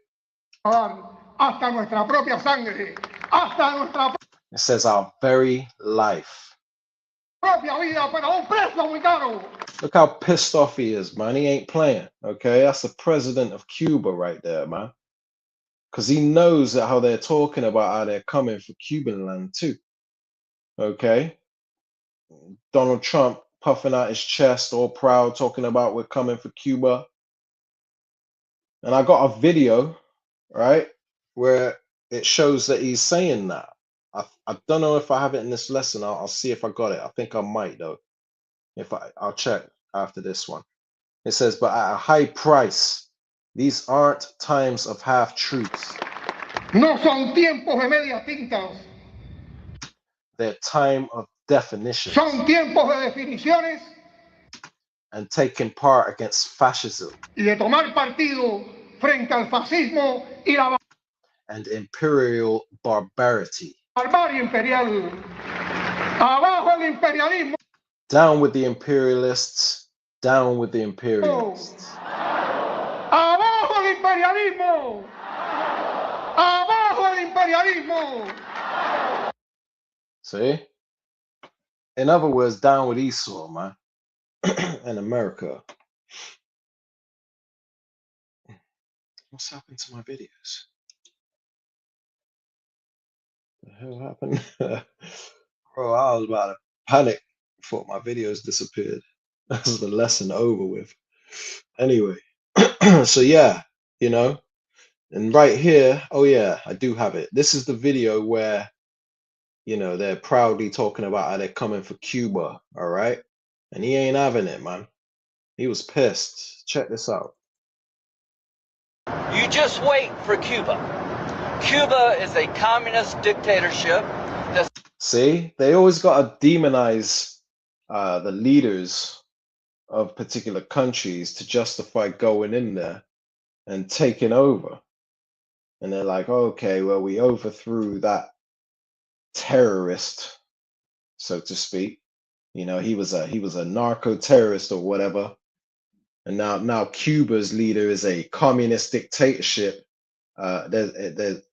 Hasta nuestra propia sangre, hasta nuestra It says our very life. propia vida, pero un precio muy caro. Look how pissed off he is, man. He ain't playing, okay? That's the president of Cuba right there, man. Because he knows that how they're talking about how they're coming for Cuban land too, okay? Donald Trump puffing out his chest, all proud, talking about we're coming for Cuba. And I got a video, right, where it shows that he's saying that. I don't know if I have it in this lesson. I'll see if I got it. I think I might though. I'll check after this one. It says, but at a high price, these aren't times of half truths. No son tiempos de medias tintas. They're time of definition. Son tiempos de definiciones. And taking part against fascism. Y de tomar partido frente al fascismo y la and imperial barbarity. Barbarie imperial. Abajo el imperialismo. Down with the imperialists. Down with the imperialists. Abajo el imperialismo. Abajo el imperialismo. See? In other words, down with Esau, man, and America. What's happened to my videos? The hell happened? Bro, I was about to panic. Thought my videos disappeared. That's the lesson over with. Anyway, so yeah, you know, and right here, oh yeah, I do have it. This is the video where, you know, they're proudly talking about how they're coming for Cuba, all right? And he ain't having it, man. He was pissed. Check this out. You just wait for Cuba. Cuba is a communist dictatorship. See, they always got to demonize the leaders of particular countries to justify going in there and taking over. And they're like, okay, well, we overthrew that terrorist, so to speak. You know, he was a narco terrorist or whatever. And now Cuba's leader is a communist dictatorship.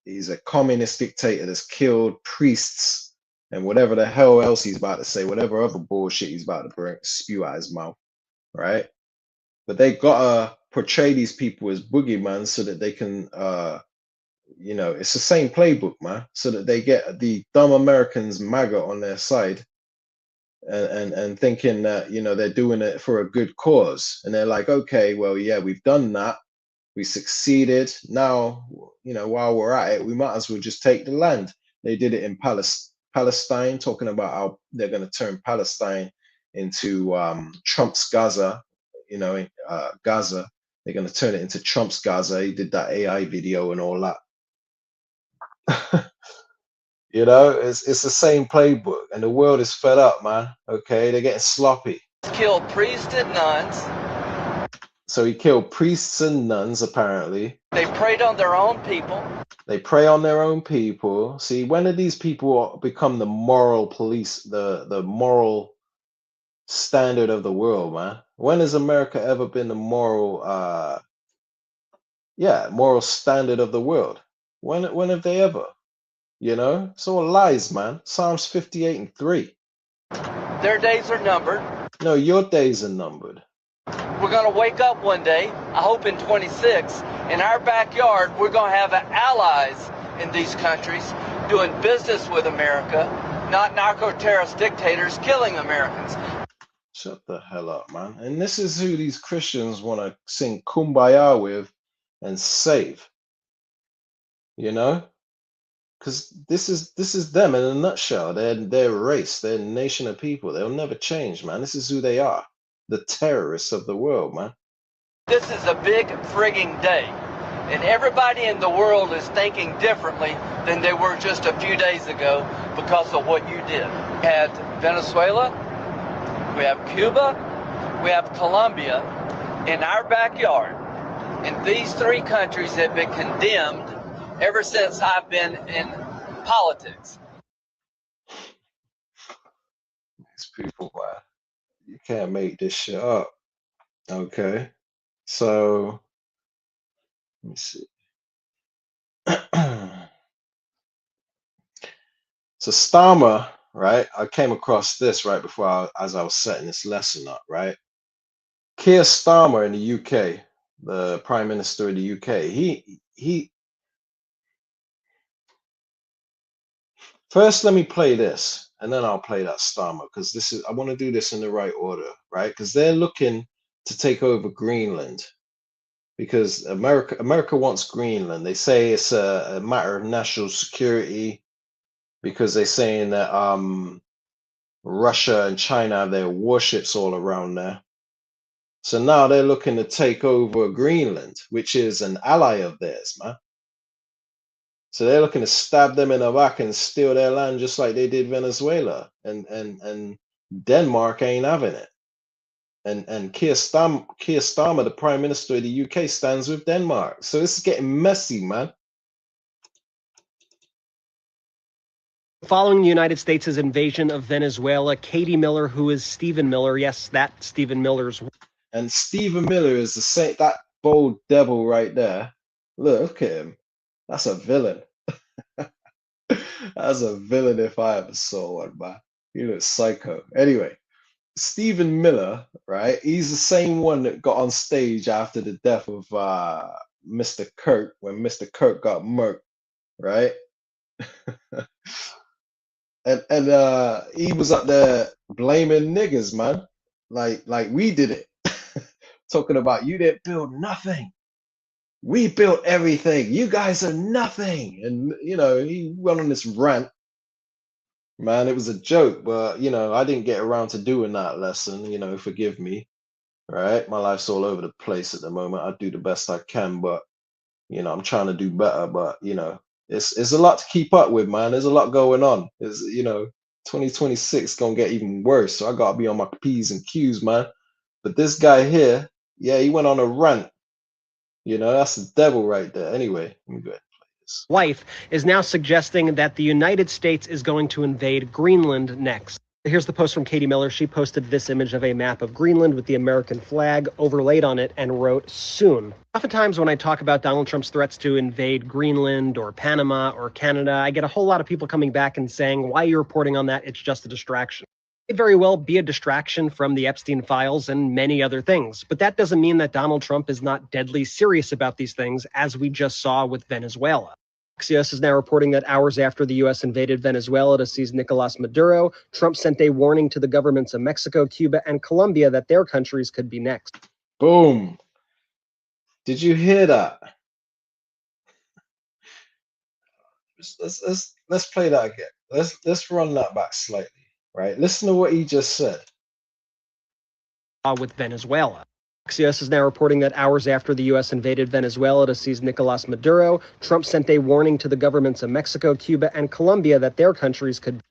He's a communist dictator that's killed priests and whatever the hell else he's about to say, whatever other bullshit he's about to spew out his mouth, right? But they gotta portray these people as boogeyman so that they can, you know, it's the same playbook, man, so that they get the dumb Americans MAGA on their side and thinking that, you know, they're doing it for a good cause. And they're like, okay, well, yeah, we've done that. We succeeded. Now, you know, while we're at it, we might as well just take the land. They did it in Palestine, talking about how they're going to turn Palestine into Trump's Gaza, you know, Gaza. They're going to turn it into Trump's Gaza. He did that AI video and all that. You know, it's the same playbook, and the world is fed up, man. Okay, they're getting sloppy. Killed priests and nuns. So he killed priests and nuns, apparently. They preyed on their own people. They prey on their own people. See, when did these people become the moral police, the moral standard of the world, man? When has America ever been the moral, moral standard of the world? When have they ever? You know, it's all lies, man. Psalms 58:3. Their days are numbered. No, your days are numbered. We're going to wake up one day, I hope in 26, in our backyard, we're going to have allies in these countries doing business with America, not narco-terrorist dictators killing Americans. Shut the hell up, man. And this is who these Christians want to sing Kumbaya with and save. You know? Because this is them in a nutshell. They're a race, they're a nation of people. They'll never change, man. This is who they are. The terrorists of the world, man. This is a big frigging day. And everybody in the world is thinking differently than they were just a few days ago because of what you did. We had Venezuela, we have Cuba, we have Colombia in our backyard. And these three countries have been condemned ever since I've been in politics. These people, man. You can't make this shit up. Okay. So let me see. So Starmer, right? I came across this right before as I was setting this lesson up, right? Keir Starmer in the UK, the Prime Minister of the UK, he first let me play this and then I'll play that Starmer because this is I want to do this in the right order, right? Because they're looking to take over Greenland because America wants Greenland. They say it's a matter of national security because they're saying that Russia and China have their warships all around there. So now they're looking to take over Greenland, which is an ally of theirs, man. So they're looking to stab them in the back and steal their land just like they did Venezuela. And Denmark ain't having it. And Keir Starmer, the Prime Minister of the UK, stands with Denmark. So this is getting messy, man. Following the United States' invasion of Venezuela, Katie Miller, who is Stephen Miller, yes, that Stephen Miller's. And Stephen Miller is the same, that bold devil right there. Look at him. That's a villain. That's a villain if I ever saw one, man. He looks psycho. Anyway, Stephen Miller, right? He's the same one that got on stage after the death of Mr. Kirk, when Mr. Kirk got murked, right? And he was up there blaming niggas, man. Like we did it. Talking about you didn't build nothing. We built everything. You guys are nothing. And he went on this rant. Man, it was a joke, but I didn't get around to doing that lesson, forgive me. Right? My life's all over the place at the moment. I do the best I can, but I'm trying to do better, but it's a lot to keep up with, man. There's a lot going on. 2026 gonna get even worse. So I gotta be on my P's and Q's, man. But this guy here, yeah, he went on a rant. That's the devil right there. Anyway, let me go ahead and play this. Wife is now suggesting that the United States is going to invade Greenland next. Here's the post from Katie Miller. She posted this image of a map of Greenland with the American flag overlaid on it and wrote, "Soon." Oftentimes when I talk about Donald Trump's threats to invade Greenland or Panama or Canada, I get a whole lot of people coming back and saying, why are you reporting on that? It's just a distraction. It may very well be a distraction from the Epstein files and many other things, but that doesn't mean that Donald Trump is not deadly serious about these things, as we just saw with Venezuela. Axios is now reporting that hours after the U.S. invaded Venezuela to seize Nicolas Maduro, Trump sent a warning to the governments of Mexico, Cuba, and Colombia that their countries could be next. Boom. Did you hear that? Let's play that again. Let's run that back slightly, right? Listen to what he just said. With Venezuela. Axios is now reporting that hours after the U.S. invaded Venezuela to seize Nicolas Maduro, Trump sent a warning to the governments of Mexico, Cuba, and Colombia that their countries could.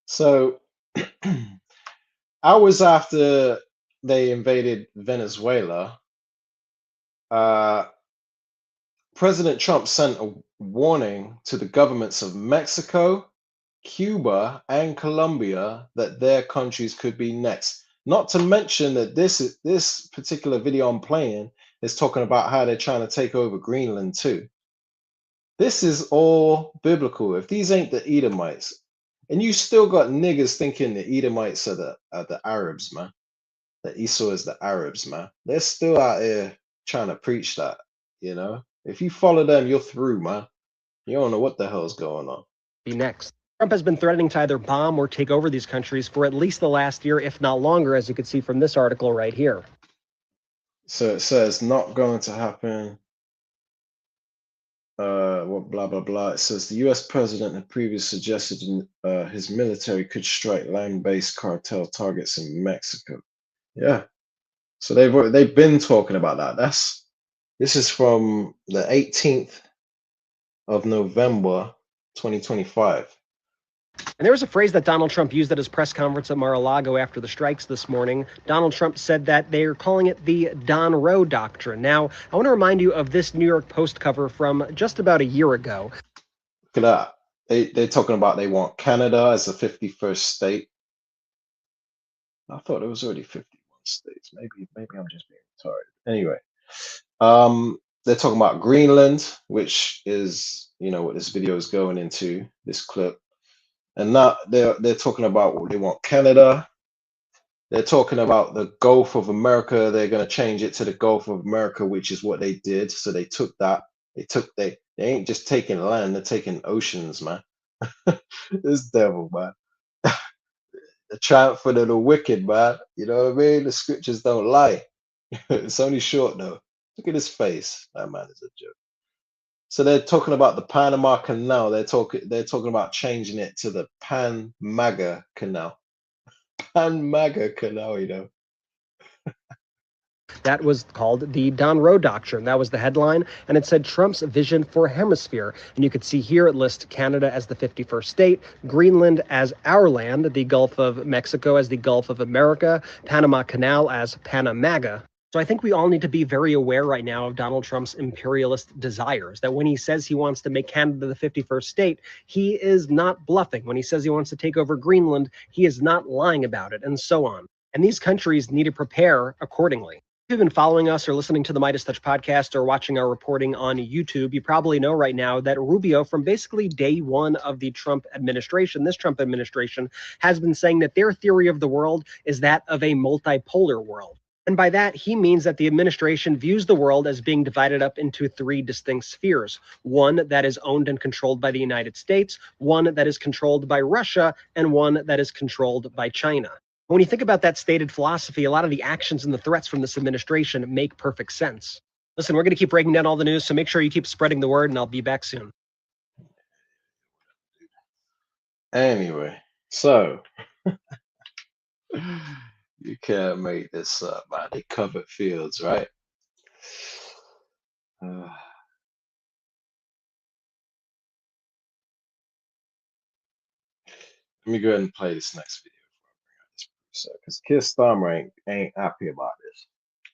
So, hours after they invaded Venezuela, President Trump sent a warning to the governments of Mexico, Cuba, and Colombia that their countries could be next. Not to mention that this particular video I'm playing is talking about how they're trying to take over Greenland too. This is all biblical. If these ain't the Edomites, and you still got niggas thinking the Edomites are the Arabs, man. That Esau is the Arabs, man. They're still out here trying to preach that, If you follow them, you're through, man. You don't know what the hell's going on. Be next. Trump has been threatening to either bomb or take over these countries for at least the last year, if not longer, as you can see from this article right here. So it says not going to happen. What blah blah blah. It says the U.S. president had previously suggested his military could strike land-based cartel targets in Mexico. Yeah, so they've been talking about that. This is from the 18th of November, 2025. And there was a phrase that Donald Trump used at his press conference at Mar-a-Lago after the strikes this morning. Donald Trump said that they're calling it the Don Roe Doctrine. Now, I want to remind you of this New York Post cover from just about a year ago. Look at that. They're talking about they want Canada as the 51st state. I thought it was already 51 states. Maybe I'm just being retarded. Anyway, they're talking about Greenland, which is, what this video is going into, this clip. And now they're talking about they want Canada. They're talking about the Gulf of America. They're going to change it to the Gulf of America, which is what they did. So they took that. They ain't just taking land. They're taking oceans, man. This devil, man. The triumph of the wicked, man. You know what I mean? The scriptures don't lie. It's only short though. Look at his face. That man is a joke. So they're talking about the Panama Canal. They're talking about changing it to the Pan-Maga Canal. Pan-Maga Canal, That was called the Don Roe Doctrine. That was the headline, and it said Trump's vision for hemisphere. And you could see here it lists Canada as the 51st state, Greenland as our land, the Gulf of Mexico as the Gulf of America, Panama Canal as Pan-Maga. So I think we all need to be very aware right now of Donald Trump's imperialist desires, that when he says he wants to make Canada the 51st state, he is not bluffing. When he says he wants to take over Greenland, he is not lying about it, and so on. And these countries need to prepare accordingly. If you've been following us or listening to the Midas Touch podcast or watching our reporting on YouTube, you probably know right now that Rubio, from basically day one of the Trump administration, this Trump administration, has been saying that their theory of the world is that of a multipolar world. And by that, he means that the administration views the world as being divided up into three distinct spheres. One that is owned and controlled by the United States, one that is controlled by Russia, and one that is controlled by China. When you think about that stated philosophy, a lot of the actions and the threats from this administration make perfect sense. Listen, we're going to keep breaking down all the news, so make sure you keep spreading the word, and I'll be back soon. Anyway, so you can't make this up, man. They covered fields, right? Let me go ahead and play this next video because Keir Starmer ain't happy about this.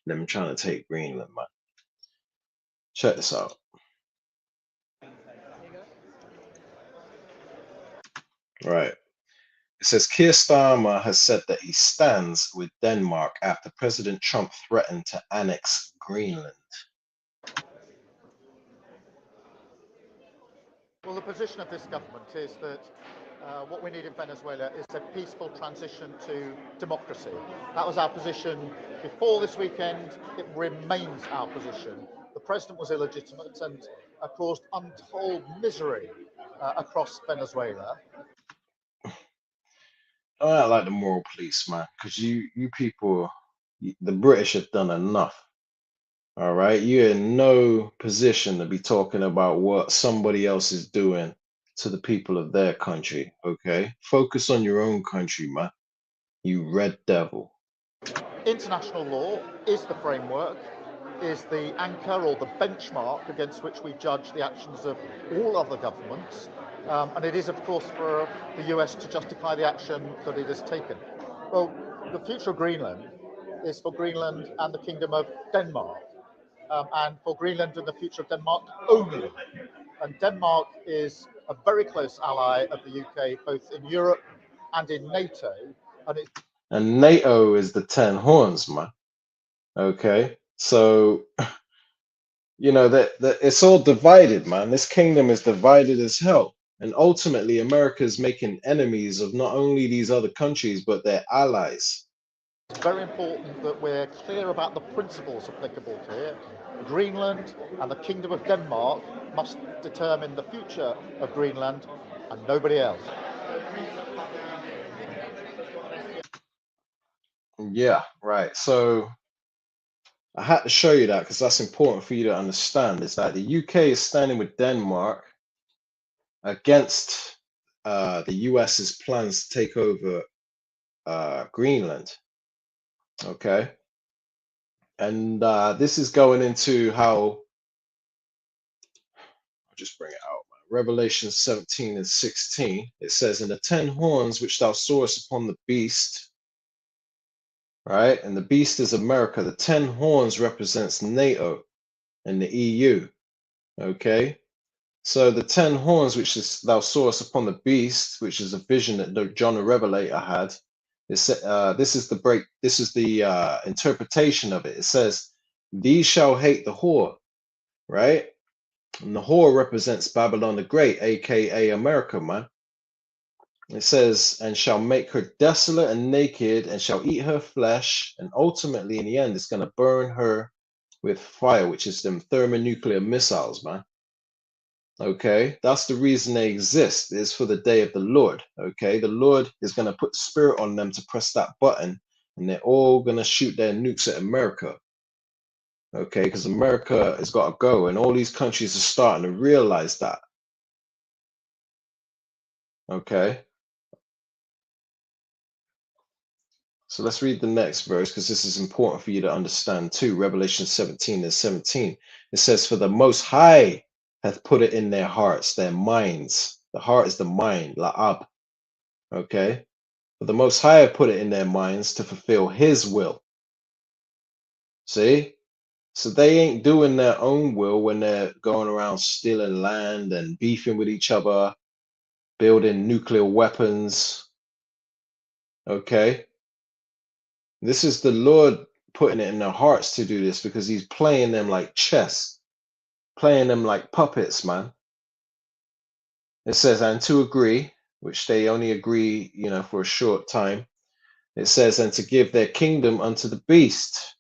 Them trying to take Greenland, man. Check this out. Right. It says Keir Starmer has said that he stands with Denmark after President Trump threatened to annex Greenland. Well, the position of this government is that what we need in Venezuela is a peaceful transition to democracy. That was our position before this weekend. It remains our position. The president was illegitimate and caused untold misery across Venezuela. I don't like the moral police, man, because you people, the British have done enough. All right, you're in no position to be talking about what somebody else is doing to the people of their country. Okay, focus on your own country, man. You red devil. International law is the framework, is the anchor or the benchmark against which we judge the actions of all other governments. And it is, of course, for the US to justify the action that it has taken. Well, the future of Greenland is for Greenland and the Kingdom of Denmark, and for Greenland and the future of Denmark only. And Denmark is a very close ally of the UK, both in Europe and in NATO. And NATO is the 10 horns, man. Okay, so you know that it's all divided, man. This kingdom is divided as hell. And ultimately, America is making enemies of not only these other countries, but their allies. It's very important that we're clear about the principles applicable here. Greenland and the Kingdom of Denmark must determine the future of Greenland and nobody else. Yeah, right. So I had to show you that because that's important for you to understand, is that the UK is standing with Denmark against the US's plans to take over Greenland. Okay. And this is going into how, I'll just bring it out. Revelation 17 and 16, it says, "In the 10 horns which thou sawest upon the beast," right? And the beast is America. The 10 horns represents NATO and the EU. Okay. So the 10 horns which is thou sawest upon the beast, which is a vision that John the Revelator had, this is the interpretation of it. It says, "These shall hate the whore," right? And the whore represents Babylon the Great, aka America, man. It says, "And shall make her desolate and naked, and shall eat her flesh," and ultimately in the end it's going to burn her with fire, which is them thermonuclear missiles, man. Okay, that's the reason they exist, is for the day of the Lord. Okay, the Lord is going to put the spirit on them to press that button, and they're all going to shoot their nukes at America. Okay, because America has got to go, and all these countries are starting to realize that. Okay, so let's read the next verse, because this is important for you to understand too. Revelation 17 and 17. It says, "For the Most High hath put it in their hearts," their minds. The heart is the mind, la'ab. Okay, "For the Most High hath put it in their minds to fulfill his will." See? So they ain't doing their own will when they're going around stealing land and beefing with each other, building nuclear weapons. Okay? This is the Lord putting it in their hearts to do this because he's playing them like chess, playing them like puppets, man. It says, and to agree, which they only agree, you know, for a short time. It says, and to give their kingdom unto the beast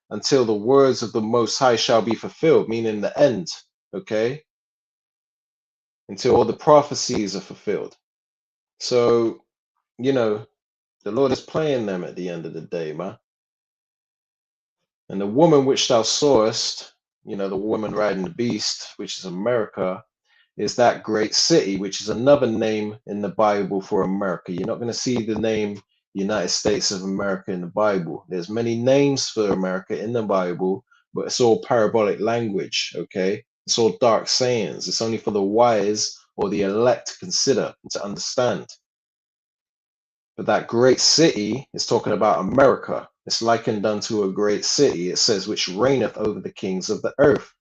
until the words of the Most High shall be fulfilled, meaning the end, okay? Until all the prophecies are fulfilled. So, you know, the Lord is playing them at the end of the day, man. And the woman which thou sawest, you know, the woman riding the beast, which is America, is that great city, which is another name in the Bible for America. You're not going to see the name United States of America in the Bible. There's many names for America in the Bible, but it's all parabolic language, okay? It's all dark sayings. It's only for the wise or the elect to consider and to understand. But that great city is talking about America. It's likened unto a great city. It says, which reigneth over the kings of the earth.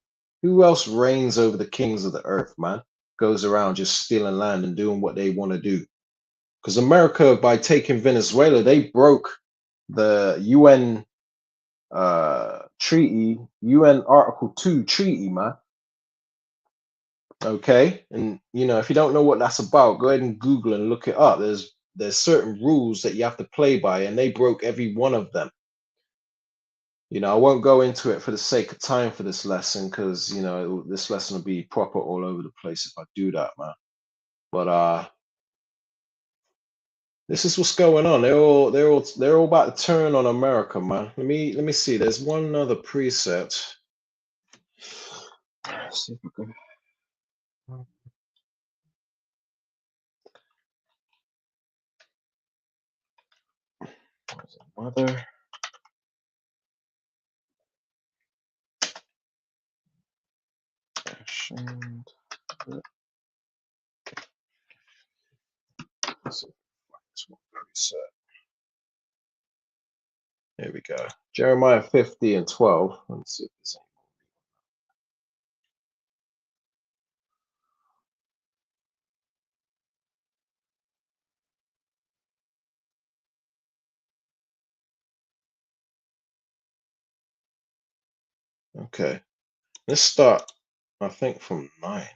Who else reigns over the kings of the earth, man? Goes around just stealing land and doing what they want to do. Because America, by taking Venezuela, they broke the UN treaty, UN Article 2 treaty, man. Okay, and you know, if you don't know what that's about, go ahead and Google and look it up. There's certain rules that you have to play by, and they broke every one of them. You know, I won't go into it for the sake of time for this lesson, because you know this lesson will be proper all over the place if I do that, man. But this is what's going on. They're all about to turn on America, man. Let me see. There's one other precept. Let's see if I can. Mother. Here we go. Jeremiah 50 and 12. Let's see if there's any. Okay. Let's start, I think, from 9.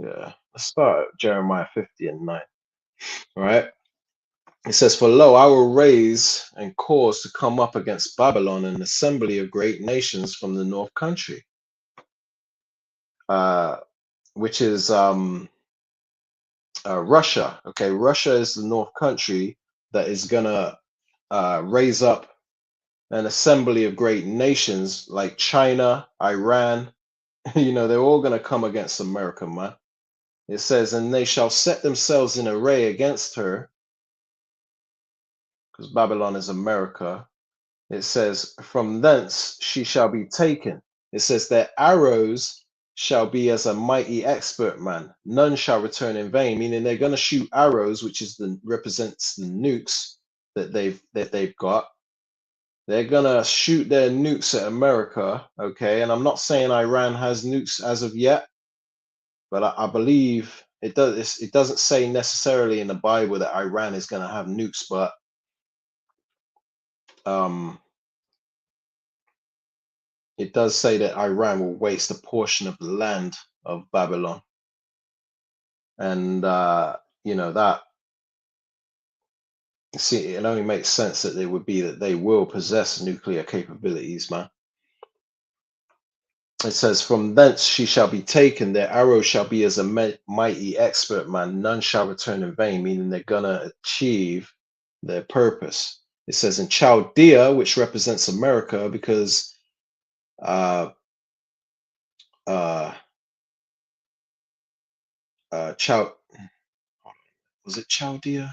Yeah. Let's start at Jeremiah 50 and 9. All right. It says, for lo, I will raise and cause to come up against Babylon an assembly of great nations from the north country, which is Russia. Okay, Russia is the north country that is gonna raise up an assembly of great nations like China, Iran. You know, they're all gonna come against America, man. It says, and they shall set themselves in array against her, because Babylon is America. It says, from thence she shall be taken. It says, their arrows shall be as a mighty expert man. None shall return in vain, meaning they're going to shoot arrows, which is represents the nukes that they've got. They're going to shoot their nukes at America, okay? And I'm not saying Iran has nukes as of yet, but I believe it does. It doesn't say necessarily in the Bible that Iran is going to have nukes, but it does say that Iran will waste a portion of the land of Babylon. And, you know, that, see, it only makes sense that they will possess nuclear capabilities, man. It says, from thence she shall be taken, their arrow shall be as a mighty expert man, none shall return in vain, meaning they're going to achieve their purpose. It says in Chaldea, which represents America, because was it Chaldea?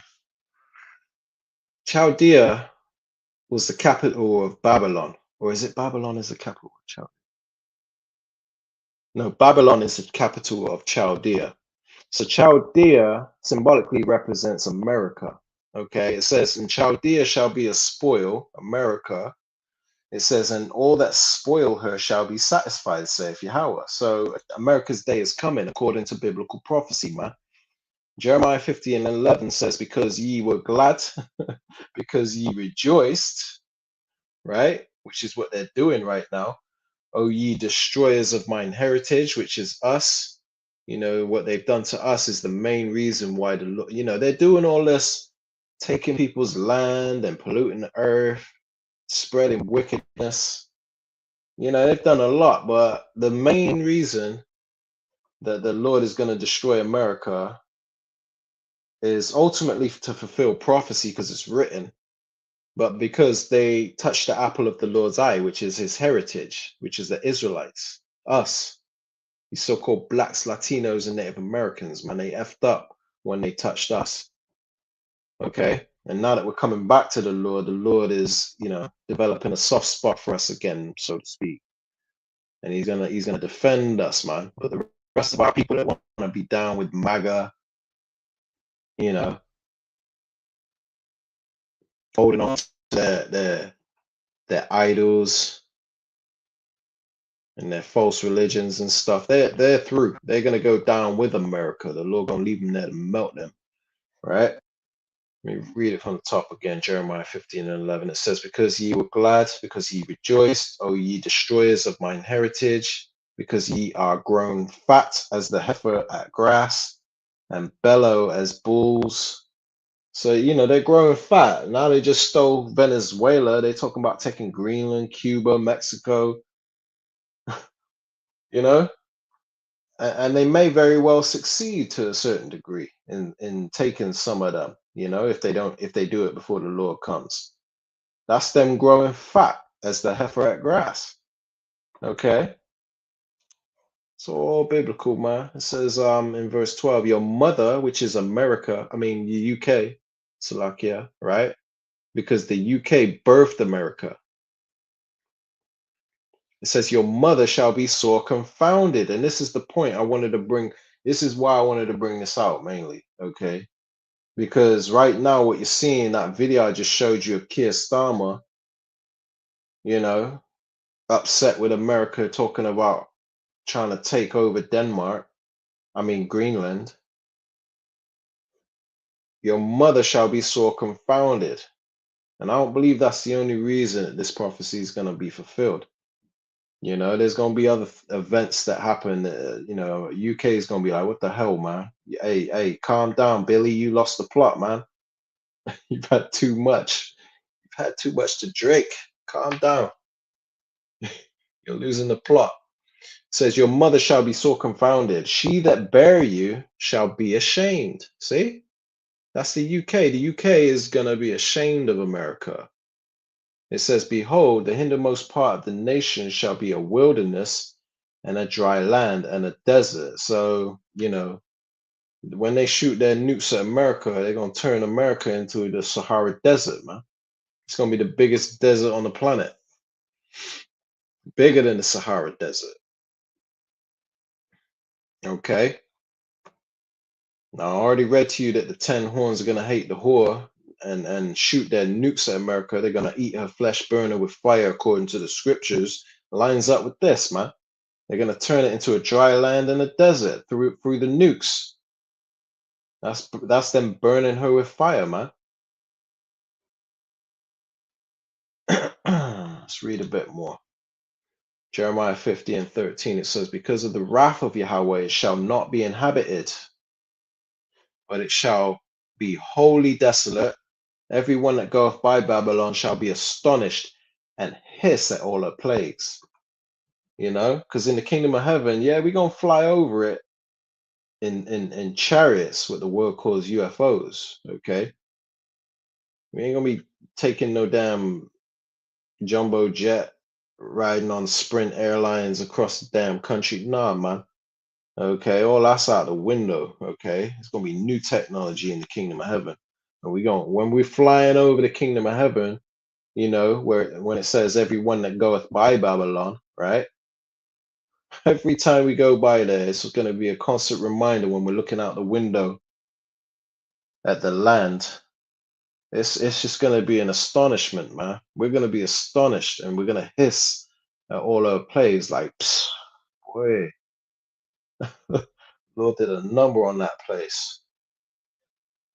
Chaldea was the capital of Babylon, or is it Babylon is the capital of Chaldea? No, Babylon is the capital of Chaldea. So Chaldea symbolically represents America. Okay, it says, and Chaldea shall be a spoil, America. It says, and all that spoil her shall be satisfied, saith Yahweh. So America's day is coming according to biblical prophecy, man. Jeremiah 50:11 says, because ye were glad, because ye rejoiced, right? Which is what they're doing right now. O ye destroyers of mine heritage, which is us. You know, what they've done to us is the main reason why they're doing all this, taking people's land and polluting the earth, spreading wickedness. You know, they've done a lot, but the main reason that the Lord is going to destroy America is ultimately to fulfill prophecy because it's written, but because they touched the apple of the Lord's eye, which is his heritage, which is the Israelites, us, these so-called blacks, Latinos, and Native Americans, man, they effed up when they touched us. Okay. And now that we're coming back to the Lord is, developing a soft spot for us again, so to speak. And he's gonna defend us, man. But the rest of our people that want to be down with MAGA, holding on to their idols and their false religions and stuff, they're through. They're gonna go down with America. The Lord gonna leave them there to melt them, right? Let me read it from the top again, Jeremiah 50:11. It says, because ye were glad, because ye rejoiced, O ye destroyers of mine heritage, because ye are grown fat as the heifer at grass, and bellow as bulls. So, they're growing fat. Now they just stole Venezuela. They're talking about taking Greenland, Cuba, Mexico, you know? And they may very well succeed to a certain degree in taking some of them, if they do it before the Lord comes. That's them growing fat as the heifer at grass. Okay. So all biblical, man. It says in verse 12, your mother, which is America, the UK, Slovakia, right? Because the UK birthed America. It says, your mother shall be sore confounded. And this is the point I wanted to bring. This is why I wanted to bring this out mainly. Okay. Because right now, what you're seeing, that video I just showed you of Keir Starmer, upset with America, talking about trying to take over Greenland. Your mother shall be sore confounded. And I don't believe that's the only reason that this prophecy is going to be fulfilled. There's going to be other events that happen. UK is going to be like, what the hell, man? Hey, calm down, Billy. You lost the plot, man. You've had too much. You've had too much to drink. Calm down. You're losing the plot. It says, your mother shall be sore confounded. She that bare you shall be ashamed. See? That's the UK. The UK is going to be ashamed of America. It says, behold, the hindermost part of the nation shall be a wilderness and a dry land and a desert. So, when they shoot their nukes at America, they're going to turn America into the Sahara Desert, man. It's going to be the biggest desert on the planet. Bigger than the Sahara Desert. Okay. Now, I already read to you that the 10 horns are going to hate the whore and shoot their nukes at America. They're going to eat her flesh, burn her with fire, according to the scriptures. Lines up with this, man. They're going to turn it into a dry land and a desert through the nukes. That's them burning her with fire, man. Let's read a bit more. Jeremiah 50:13, it says, because of the wrath of Yahweh, it shall not be inhabited, but it shall be wholly desolate. Everyone that goeth by Babylon shall be astonished and hiss at all her plagues. Because in the kingdom of heaven, yeah, we're going to fly over it in chariots, what the world calls UFOs, okay? We ain't going to be taking no damn jumbo jet riding on Sprint Airlines across the damn country. Nah, man. Okay, all that's out the window. Okay, it's gonna be new technology in the kingdom of heaven, and when we're flying over the kingdom of heaven, when it says everyone that goeth by Babylon, right? Every time we go by there, it's going to be a constant reminder when we're looking out the window at the land. It's just going to be an astonishment, man. We're going to be astonished, and we're going to hiss at all our plays like, boy, Lord did a number on that place.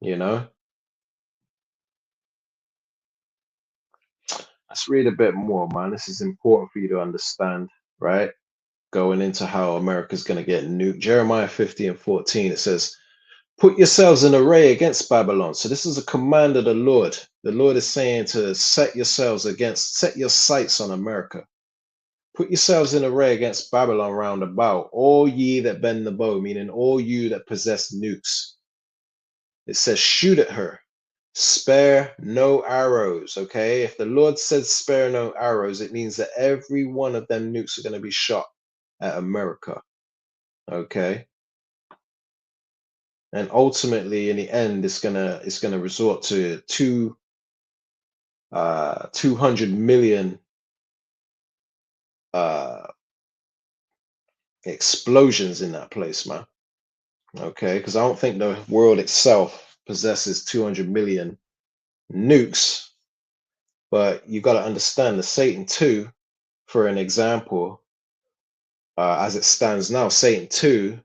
You know, let's read a bit more, man. This is important for you to understand, right? Going into how America's going to get nuked. Jeremiah 50:14, it says, put yourselves in array against Babylon. So this is a command of the Lord. The Lord is saying to set your sights on America. Put yourselves in array against Babylon round about, all ye that bend the bow, meaning all you that possess nukes. It says, shoot at her, spare no arrows. Okay, if the Lord says spare no arrows, it means that every one of them nukes are going to be shot at America. Okay, and ultimately, in the end, it's gonna resort to 200 million explosions in that place, man. Okay, because I don't think the world itself possesses 200 million nukes, but you got to understand the Satan 2, for an example, as it stands now, Satan 2,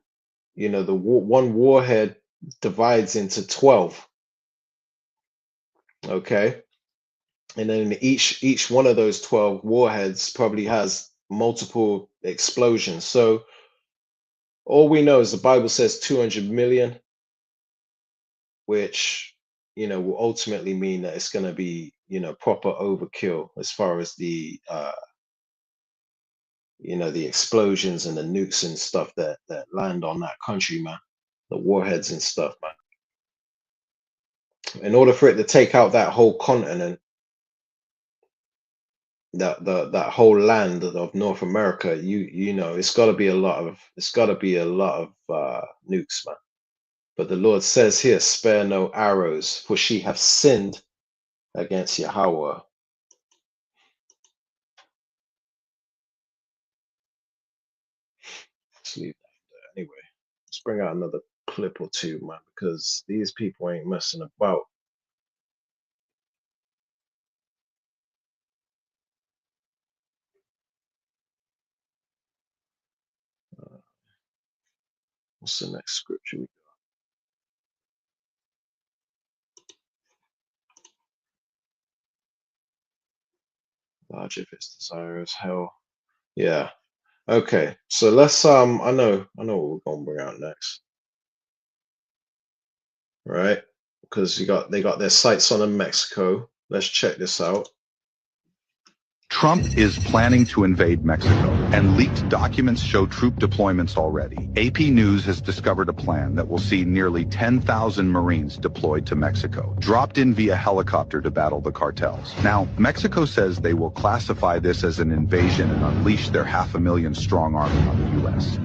you know, one warhead divides into 12. Okay, and then each one of those 12 warheads probably has multiple explosions. So all we know is the Bible says 200 million, which, you know, will ultimately mean that it's going to be, you know, proper overkill as far as the you know, the explosions and the nukes and stuff that land on that country, man, the warheads and stuff, man. In order for it to take out that whole continent, that whole land of North America, you know, it's got to be a lot of nukes, man. But the Lord says here, spare no arrows, for she have sinned against Yahweh. Let's leave that there. Anyway, let's bring out another clip or two, man, because these people ain't messing about. What's the next scripture? Large if its desire is hell. Yeah. Okay. So let's I know what we're gonna bring out next. Right? Because they got their sights on Mexico. Let's check this out. Trump is planning to invade Mexico, and leaked documents show troop deployments already. AP News has discovered a plan that will see nearly 10,000 Marines deployed to Mexico, dropped in via helicopter to battle the cartels. Now, Mexico says they will classify this as an invasion and unleash their 500,000 strong army on the U.S.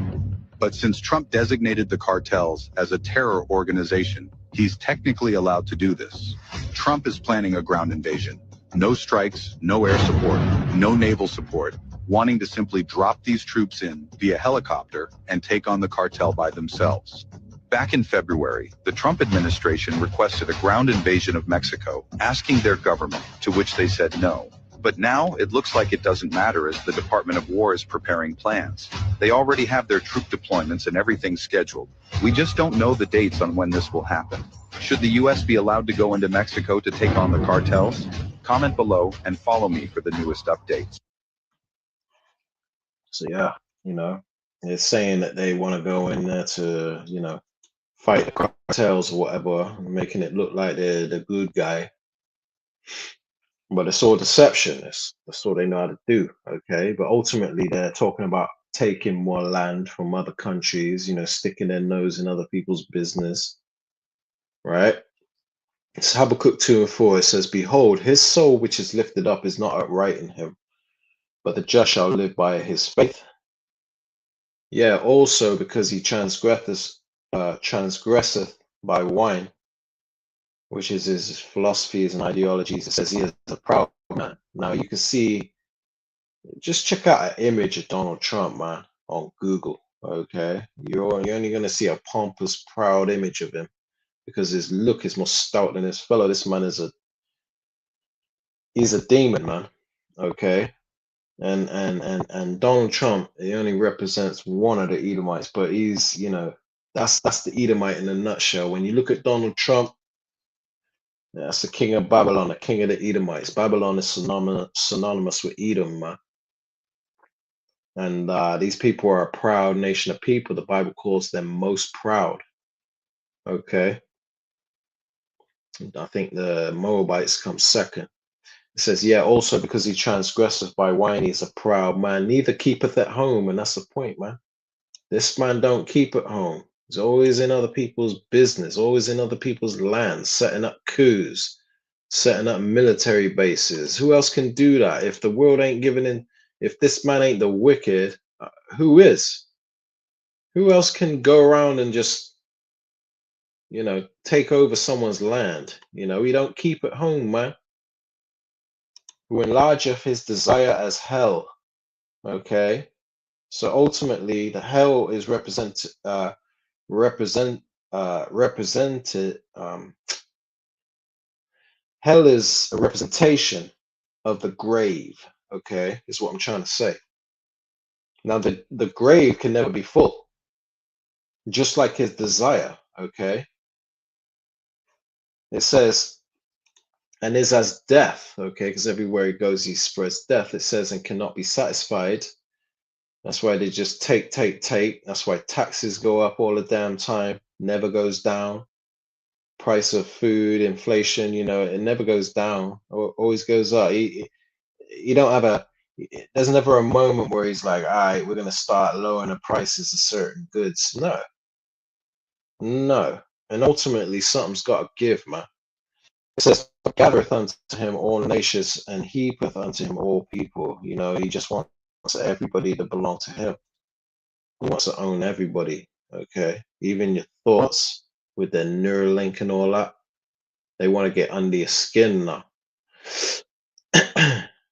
But since Trump designated the cartels as a terror organization, he's technically allowed to do this. Trump is planning a ground invasion. No strikes, no air support, no naval support, wanting to simply drop these troops in via helicopter and take on the cartel by themselves. Back in February, the Trump administration requested a ground invasion of Mexico, asking their government, to which they said no. But now it looks like it doesn't matter, as the Department of War is preparing plans. They already have their troop deployments and everything scheduled. We just don't know the dates on when this will happen. Should the U.S. be allowed to go into Mexico to take on the cartels? Comment below and follow me for the newest updates. So yeah, you know, it's saying that they want to go in there to, you know, fight the cartels or whatever, making it look like they're the good guy. But it's all deception. That's all they know how to do. Okay. But ultimately, they're talking about taking more land from other countries, you know, sticking their nose in other people's business. Right. It's Habakkuk 2:4. It says, behold, his soul which is lifted up is not upright in him, but the just shall live by his faith. Yeah, also because he transgresseth by wine, which is his philosophies and ideologies. It says he is a proud man. Now you can see, just check out an image of Donald Trump, man, on Google. Okay, you're only going to see a pompous, proud image of him because his look is more stout than his fellow. This man he's a demon, man. Okay. And Donald Trump, he only represents one of the Edomites, but he's, you know, that's the Edomite in a nutshell. When you look at Donald Trump, That's the king of Babylon, the king of the Edomites. Babylon is synonymous with Edom, man. And these people are a proud nation of people. The Bible calls them most proud. Okay. I think the Moabites come second. It says, yeah, also because he transgresseth by wine, he's a proud man, neither keepeth at home. And that's the point, man. This man don't keep at home. He's always in other people's business, always in other people's lands, setting up coups, setting up military bases. Who else can do that? If the world ain't giving in, if this man ain't the wicked, who is? Who else can go around and just, you know, take over someone's land? You know, he don't keep at home, man. Who enlargeth his desire as hell. Okay. So ultimately, the hell is represented. Hell is a representation of the grave. Okay, is what I'm trying to say. Now, the grave can never be full, just like his desire. Okay, it says, and is as death. Okay, because everywhere he goes, he spreads death. It says, and cannot be satisfied. That's why they just take. That's why taxes go up all the damn time, never goes down. Price of food, inflation, you know, it never goes down, always goes up. You don't have there's never a moment where he's like, all right, we're going to start lowering the prices of certain goods. No. And ultimately, something's got to give, man. It says, gathereth unto him all nations and heapeth unto him all people. You know, he just wants everybody to belong to him. He wants to own everybody, okay? Even your thoughts with their Neuralink and all that. They want to get under your skin now.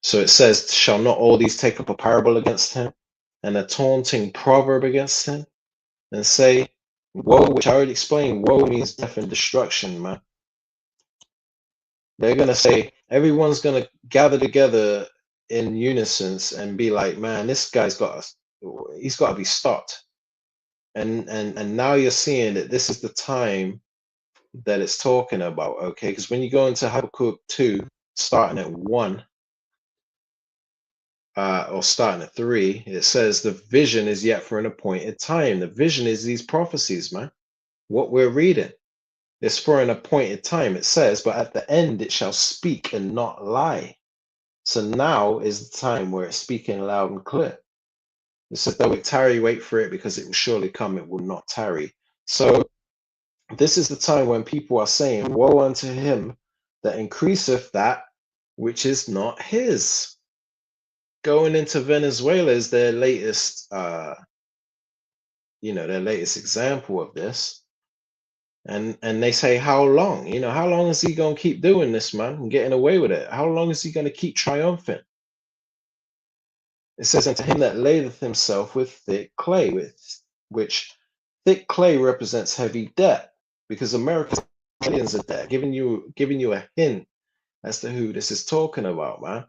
So it says, shall not all these take up a parable against him and a taunting proverb against him and say, woe, which I already explained, woe means death and destruction, man. They're going to say, everyone's going to gather together in unison and be like, man, this guy's he's got to be stopped. And now you're seeing that this is the time that it's talking about, okay? Because when you go into Habakkuk 2, starting at 1, or starting at 3, it says the vision is yet for an appointed time. The vision is these prophecies, man. What we're reading is for an appointed time, it says, but at the end it shall speak and not lie. So now is the time where it's speaking loud and clear. It says, though it tarry, wait for it, because it will surely come, it will not tarry. So this is the time when people are saying, woe unto him that increaseth that which is not his. Going into Venezuela is their latest, their latest example of this. And they say, how long? You know, how long is he going to keep doing this, man, and getting away with it? How long is he going to keep triumphant? It says, unto him that ladeth himself with thick clay, which thick clay represents heavy debt, because America's millions of debt, giving you a hint as to who this is talking about, man.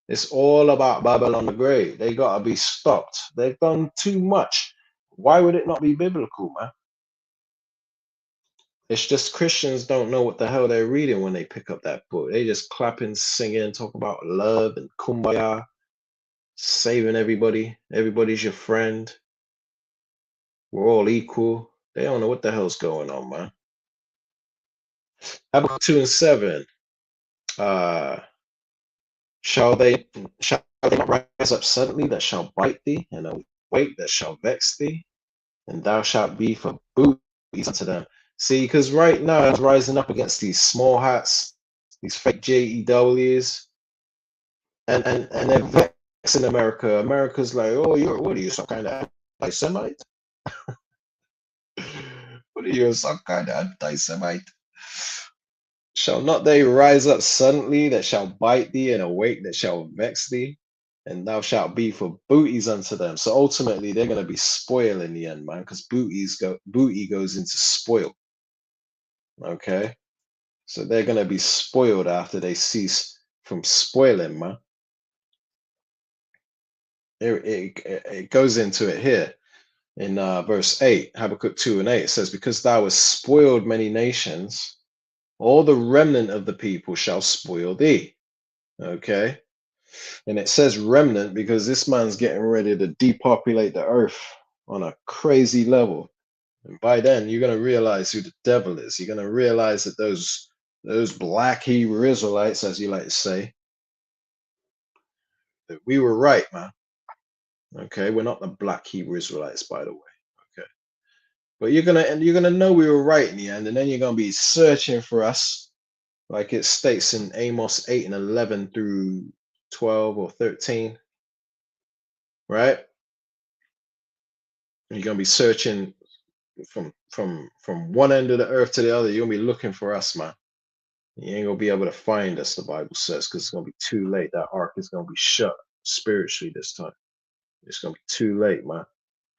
It's all about Babylon the Great. They got to be stopped. They've done too much. Why would it not be biblical, man? It's just Christians don't know what the hell they're reading when they pick up that book. They just clapping, singing, talk about love and kumbaya, saving everybody. Everybody's your friend. We're all equal. They don't know what the hell's going on, man. Habakkuk 2 and 7. Shall they not rise up suddenly that shall bite thee, and awake that shall vex thee, and thou shalt be for booties unto them. See, because right now it's rising up against these small hats, these fake JEWs, and they're vexing America. America's like, oh, what are you, some kind of anti-Semite? What are you, some kind of anti-Semite? Shall not they rise up suddenly that shall bite thee, and awake that shall vex thee, and thou shalt be for booties unto them. So ultimately, they're going to be spoiled in the end, man, because booty goes into spoil. Okay, so they're going to be spoiled after they cease from spoiling, man. It goes into it here in verse 8, Habakkuk 2 and 8. It says, because thou hast spoiled many nations, all the remnant of the people shall spoil thee. Okay. And it says remnant because this man's getting ready to depopulate the earth on a crazy level. And by then, you're going to realize who the devil is. You're going to realize that those black Hebrew Israelites, as you like to say, that we were right, man. Okay, we're not the black Hebrew Israelites, by the way. Okay, but you're gonna know we were right in the end, and then you're gonna be searching for us, like it states in Amos 8 and 11 through 12 or 13, right? You're gonna be searching from one end of the earth to the other. You're gonna be looking for us, man. You ain't gonna be able to find us, the Bible says, because it's gonna be too late. That ark is gonna be shut spiritually this time. It's gonna be too late, man,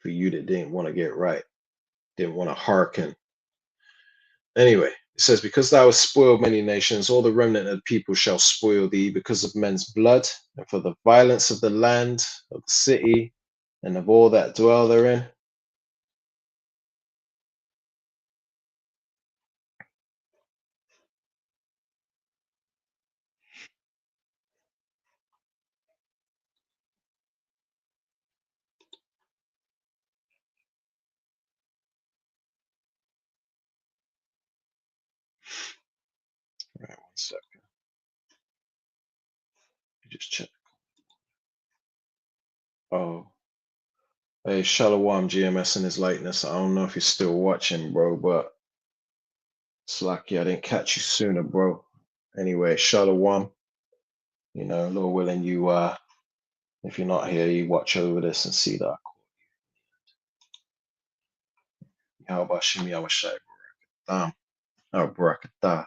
for you that didn't want to get right, didn't want to hearken. Anyway, it says, because thou hast spoiled many nations, all the remnant of people shall spoil thee because of men's blood, and for the violence of the land, of the city, and of all that dwell therein. All right, 1 second. Just check. Oh, hey, Shalom GMS in his likeness. I don't know if you're still watching, bro, but it's lucky I didn't catch you sooner, bro. Anyway, Shalom. You know, Lord willing, you if you're not here, you watch over this and see that. How about Shimi Awashai Barakatah? Oh, Barakatah.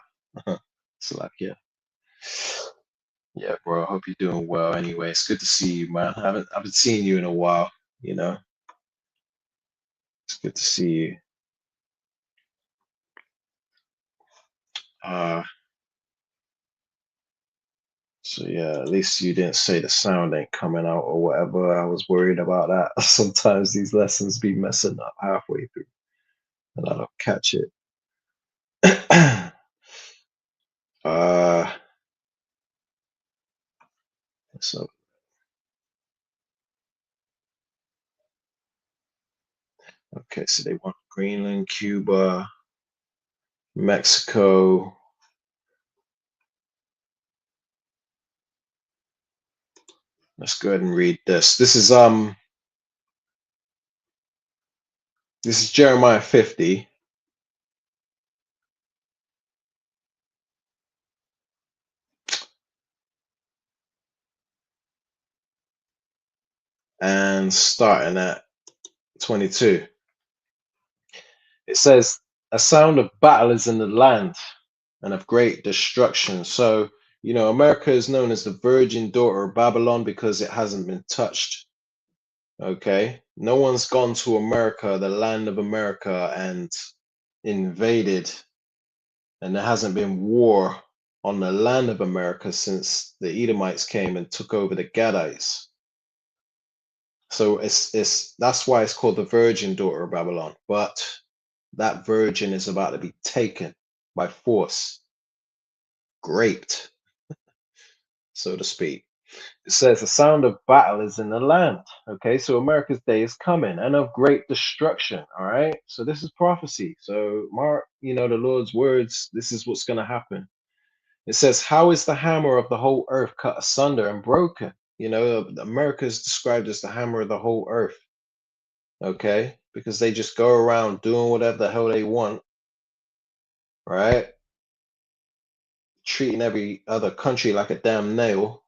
It's like, yeah. Yeah, bro. I hope you're doing well. Anyway, it's good to see you, man. I haven't seen you in a while, you know. It's good to see you. So yeah, at least you didn't say the sound ain't coming out or whatever. I was worried about that. Sometimes these lessons be messing up halfway through and I don't catch it. So okay, so they want Greenland, Cuba, Mexico. Let's go ahead and read this. This is Jeremiah 50. And starting at 22. It says, a sound of battle is in the land and of great destruction. So, you know, America is known as the virgin daughter of Babylon because it hasn't been touched. Okay. No one's gone to America, the land of America, and invaded, and there hasn't been war on the land of America since the Edomites came and took over the Gadites. So that's why it's called the virgin daughter of Babylon. But that virgin is about to be taken by force, raped, so to speak. It says the sound of battle is in the land. Okay, so America's day is coming and of great destruction. All right, so this is prophecy. So mark, you know, the Lord's words. This is what's going to happen. It says, how is the hammer of the whole earth cut asunder and broken? You know, America is described as the hammer of the whole earth. Okay, because they just go around doing whatever the hell they want, right? Treating every other country like a damn nail.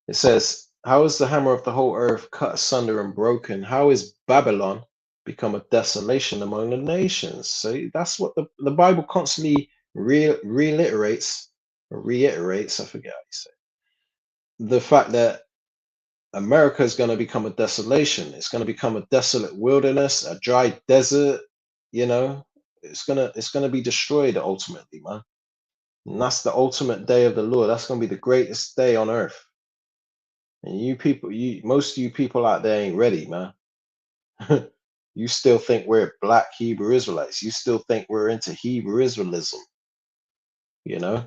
It says, how is the hammer of the whole earth cut asunder and broken? How is Babylon become a desolation among the nations? So that's what the Bible constantly reiterates, I forget how you say it. The fact that America is going to become a desolation. It's going to become a desolate wilderness, a dry desert. You know, it's gonna be destroyed ultimately, man. And that's the ultimate day of the Lord. That's gonna be the greatest day on earth. And you people, most of you people out there ain't ready, man. You still think we're black Hebrew Israelites. You still think we're into Hebrew Israelism. You know,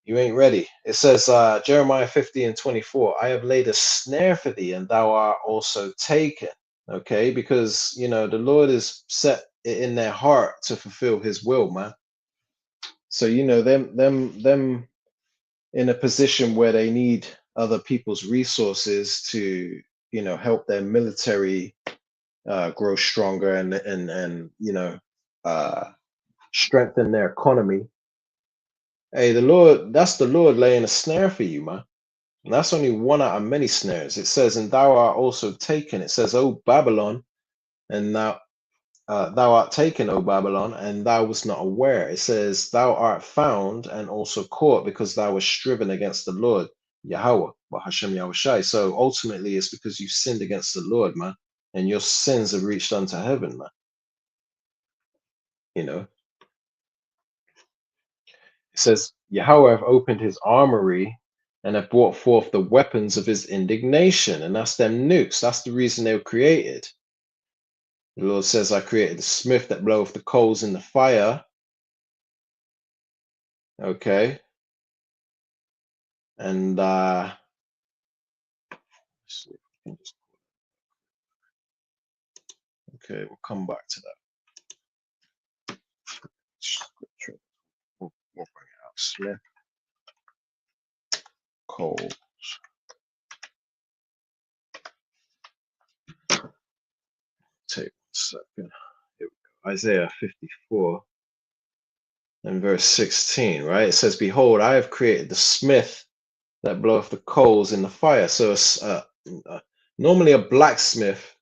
you ain't ready. It says, Jeremiah 50:24, I have laid a snare for thee, and thou art also taken. Okay, because you know the Lord is set it in their heart to fulfill his will, man. So you know them in a position where they need other people's resources to, you know, help their military grow stronger and you know strengthen their economy. Hey, the Lord, that's the Lord laying a snare for you, man. And that's only one out of many snares. It says, and thou art also taken. It says, O Babylon, and thou art taken, O Babylon, and thou wast not aware. It says, thou art found and also caught because thou wast striven against the Lord, Yahweh, Hashem Yahushai. So ultimately, it's because you sinned against the Lord, man, and your sins have reached unto heaven, man. You know, it says, Yahweh have opened his armory and have brought forth the weapons of his indignation. And that's them nukes. That's the reason they were created. The Lord says, I created the smith that bloweth the coals in the fire. Okay. And okay, we'll come back to that. Scripture. We'll bring it out. Smith, coals. Take 1 second. Here we go. Isaiah 54 and verse 16, right? It says, behold, I have created the smith that bloweth the coals in the fire. So normally a blacksmith,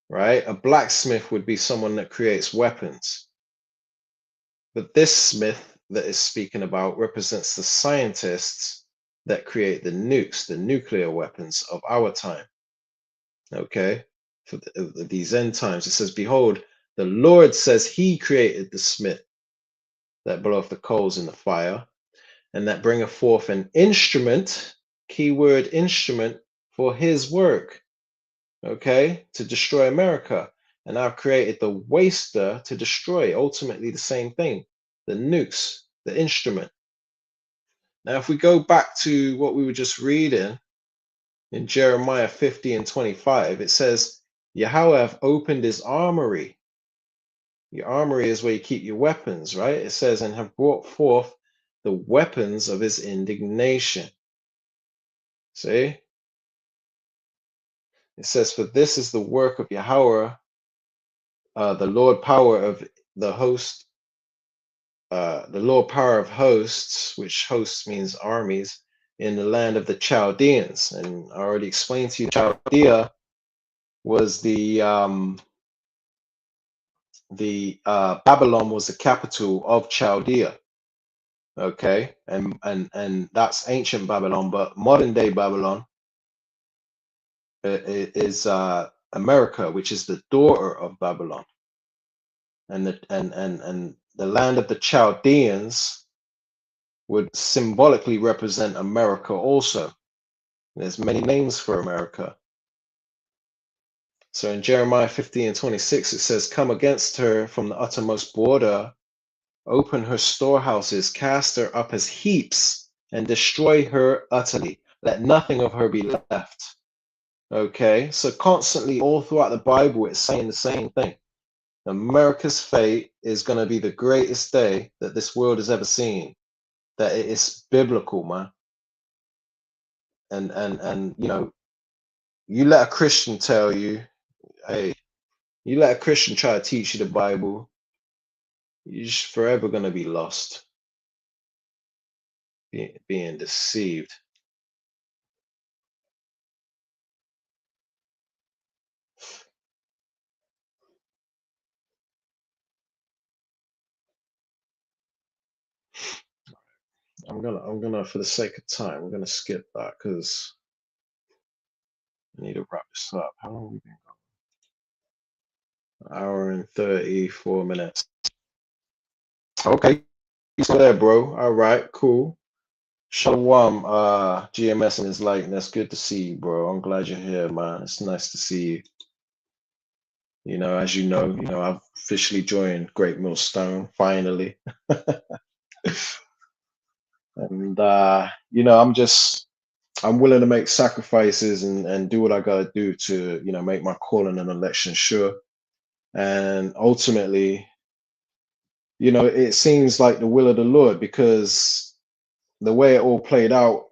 right? A blacksmith would be someone that creates weapons. But this smith that is speaking about represents the scientists that create the nukes, the nuclear weapons of our time. Okay? For these end times, it says, behold, the Lord says he created the smith that bloweth the coals in the fire, and that bringeth forth an instrument, keyword instrument, for his work, okay, to destroy America. And I've created the waster to destroy, ultimately the same thing, the nukes, the instrument. Now, if we go back to what we were just reading in Jeremiah 50:25, it says, Yahweh have opened his armory. Your armory is where you keep your weapons, right? It says, and have brought forth the weapons of his indignation. See? It says, for this is the work of Yahweh, the Lord power of the host, the Lord power of hosts, which hosts means armies, in the land of the Chaldeans. And I already explained to you, Chaldea was Babylon was the capital of Chaldea. Okay, and that's ancient Babylon, but modern day Babylon is America, which is the daughter of Babylon, and the land of the Chaldeans would symbolically represent America also. There's many names for America. So in Jeremiah 50:26, it says, come against her from the uttermost border, open her storehouses, cast her up as heaps, and destroy her utterly. Let nothing of her be left. Okay, so constantly all throughout the Bible, it's saying the same thing. America's fate is going to be the greatest day that this world has ever seen. That it is biblical, man. And you know, you let a Christian tell you, hey, you let a Christian try to teach you the Bible, you're just forever going to be lost, being deceived. I'm gonna, for the sake of time, I'm gonna skip that because I need to wrap this up. How long have we been going? An hour and 34 minutes. Okay, you still there, bro? All right, cool. Shalom, GMS and his likeness. Good to see you, bro. I'm glad you're here, man. It's nice to see you. You know, as you know, I've officially joined Great Millstone finally. And you know, I'm willing to make sacrifices and do what I gotta do to, you know, make my calling and election sure. And ultimately, you know, it seems like the will of the Lord, because the way it all played out,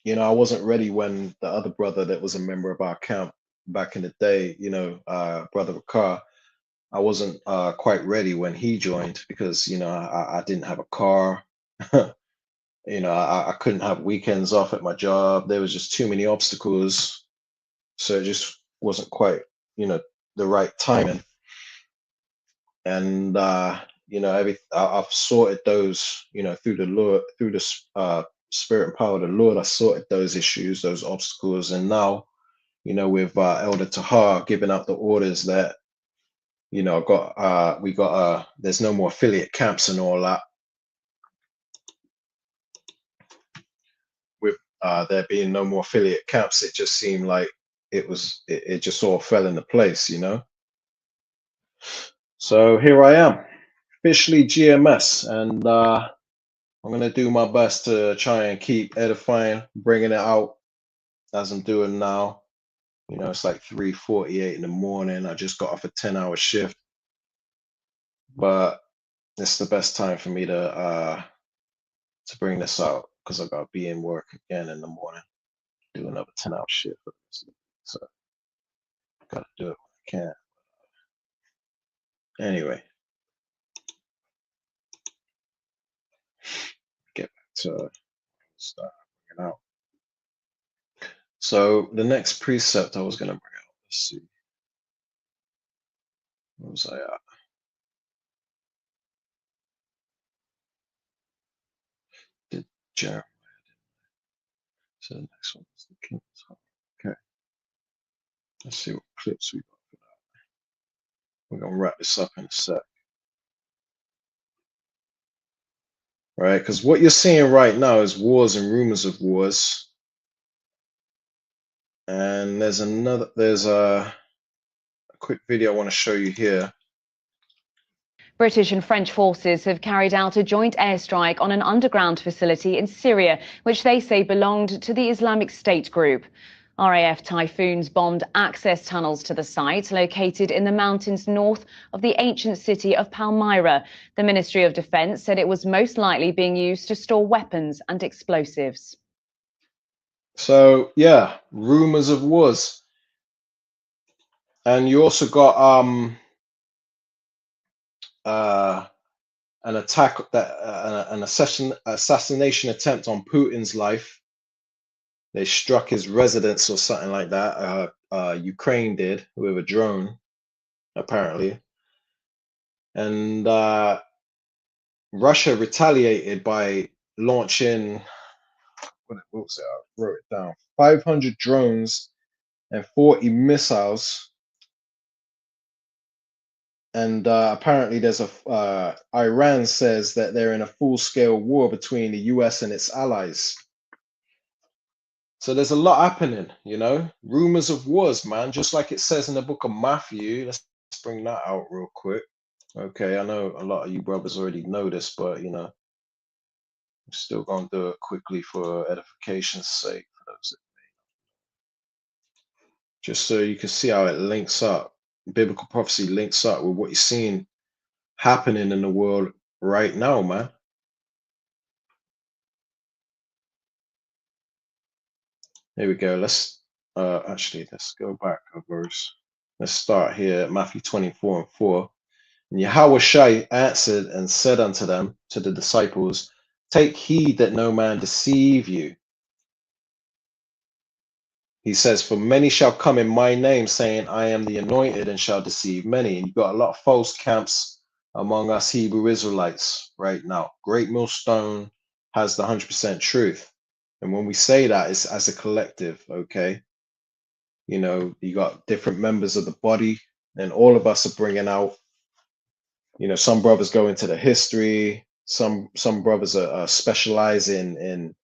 you know, I wasn't ready when the other brother that was a member of our camp back in the day, you know, Brother Bakar, I wasn't quite ready when he joined, because, you know, I didn't have a car. You know, I couldn't have weekends off at my job. There was just too many obstacles. So it just wasn't quite, you know, the right timing. And you know, I've sorted those, you know, through the Lord, through the spirit and power of the Lord. I sorted those issues, those obstacles, and now, you know, with Elder Tahar giving out the orders that, you know, there's no more affiliate camps and all that. With there being no more affiliate camps, it just seemed like it just all fell into place, you know. So here I am, officially GMS, and I'm gonna do my best to try and keep edifying, bringing it out as I'm doing now. You know, it's like 3:48 in the morning. I just got off a 10-hour shift, but it's the best time for me to bring this out, because I gotta be in work again in the morning, do another 10-hour shift. So gotta do it when I can. Anyway, get back to start bringing out. So the next precept I was gonna bring out, let's see. What was I at? Did Jeremiah, so the next one is the King's Heart. Okay. Let's see what clips we got for that. We're gonna wrap this up in a sec. Right? Because what you're seeing right now is wars and rumors of wars. And there's a quick video I want to show you here. British and French forces have carried out a joint airstrike on an underground facility in Syria, which they say belonged to the Islamic State group. RAF Typhoons bombed access tunnels to the site, located in the mountains north of the ancient city of Palmyra. The Ministry of Defence said it was most likely being used to store weapons and explosives. So, yeah, rumors of wars. And you also got an attack, an assassination attempt on Putin's life. They struck his residence or something like that. Ukraine did with a drone, apparently. And Russia retaliated by launching, what was it? I wrote it down. 500 drones and 40 missiles. And apparently there's Iran says that they're in a full-scale war between the US and its allies. So there's a lot happening, you know, rumors of wars, man, just like it says in the book of Matthew. Let's bring that out real quick. Okay, I know a lot of you brothers already know this, but, you know, I'm still going to do it quickly for edification's sake, for those that may know. Just so you can see how it links up. Biblical prophecy links up with what you're seeing happening in the world right now, man. Here we go. Let's go back a verse. Let's start here at Matthew 24:4. And Yahushua answered and said unto them, to the disciples, take heed that no man deceive you. He says, for many shall come in my name, saying, I am the anointed, and shall deceive many. And you've got a lot of false camps among us Hebrew Israelites right now. Great Millstone has the 100% truth. And when we say that, it's as a collective, okay? You know, you got different members of the body, and all of us are bringing out, you know, some brothers go into the history, some brothers are specializing in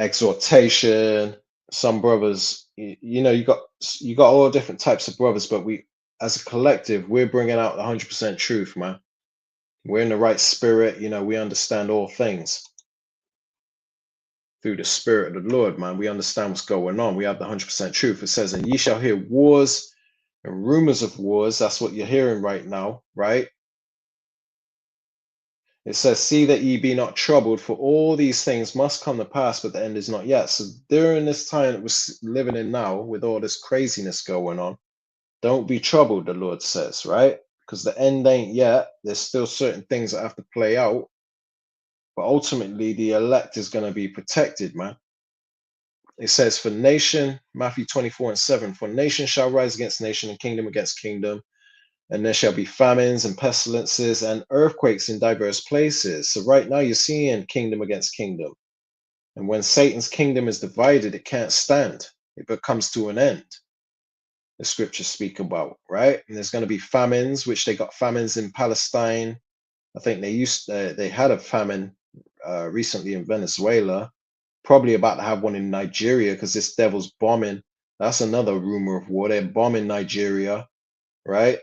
exhortation, some brothers you know, you got all different types of brothers, but we, as a collective, we're bringing out the 100% truth, man. We're in the right spirit. You know, we understand all things through the spirit of the Lord, man. We understand what's going on. We have the 100% truth. It says, and ye shall hear wars and rumors of wars. That's what you're hearing right now, right? It says, see that ye be not troubled, for all these things must come to pass, but the end is not yet. So during this time that we're living in now, with all this craziness going on, don't be troubled, the Lord says, right? Because the end ain't yet. There's still certain things that have to play out. But ultimately, the elect is going to be protected, man. It says, for nation, Matthew 24:7, for nation shall rise against nation and kingdom against kingdom. And there shall be famines and pestilences and earthquakes in diverse places. So right now you're seeing kingdom against kingdom. And when Satan's kingdom is divided, it can't stand. It comes to an end. The scriptures speak about, right? And there's going to be famines, which they got famines in Palestine. I think they had a famine recently in Venezuela. Probably about to have one in Nigeria because this devil's bombing. That's another rumor of war. They're bombing Nigeria, right?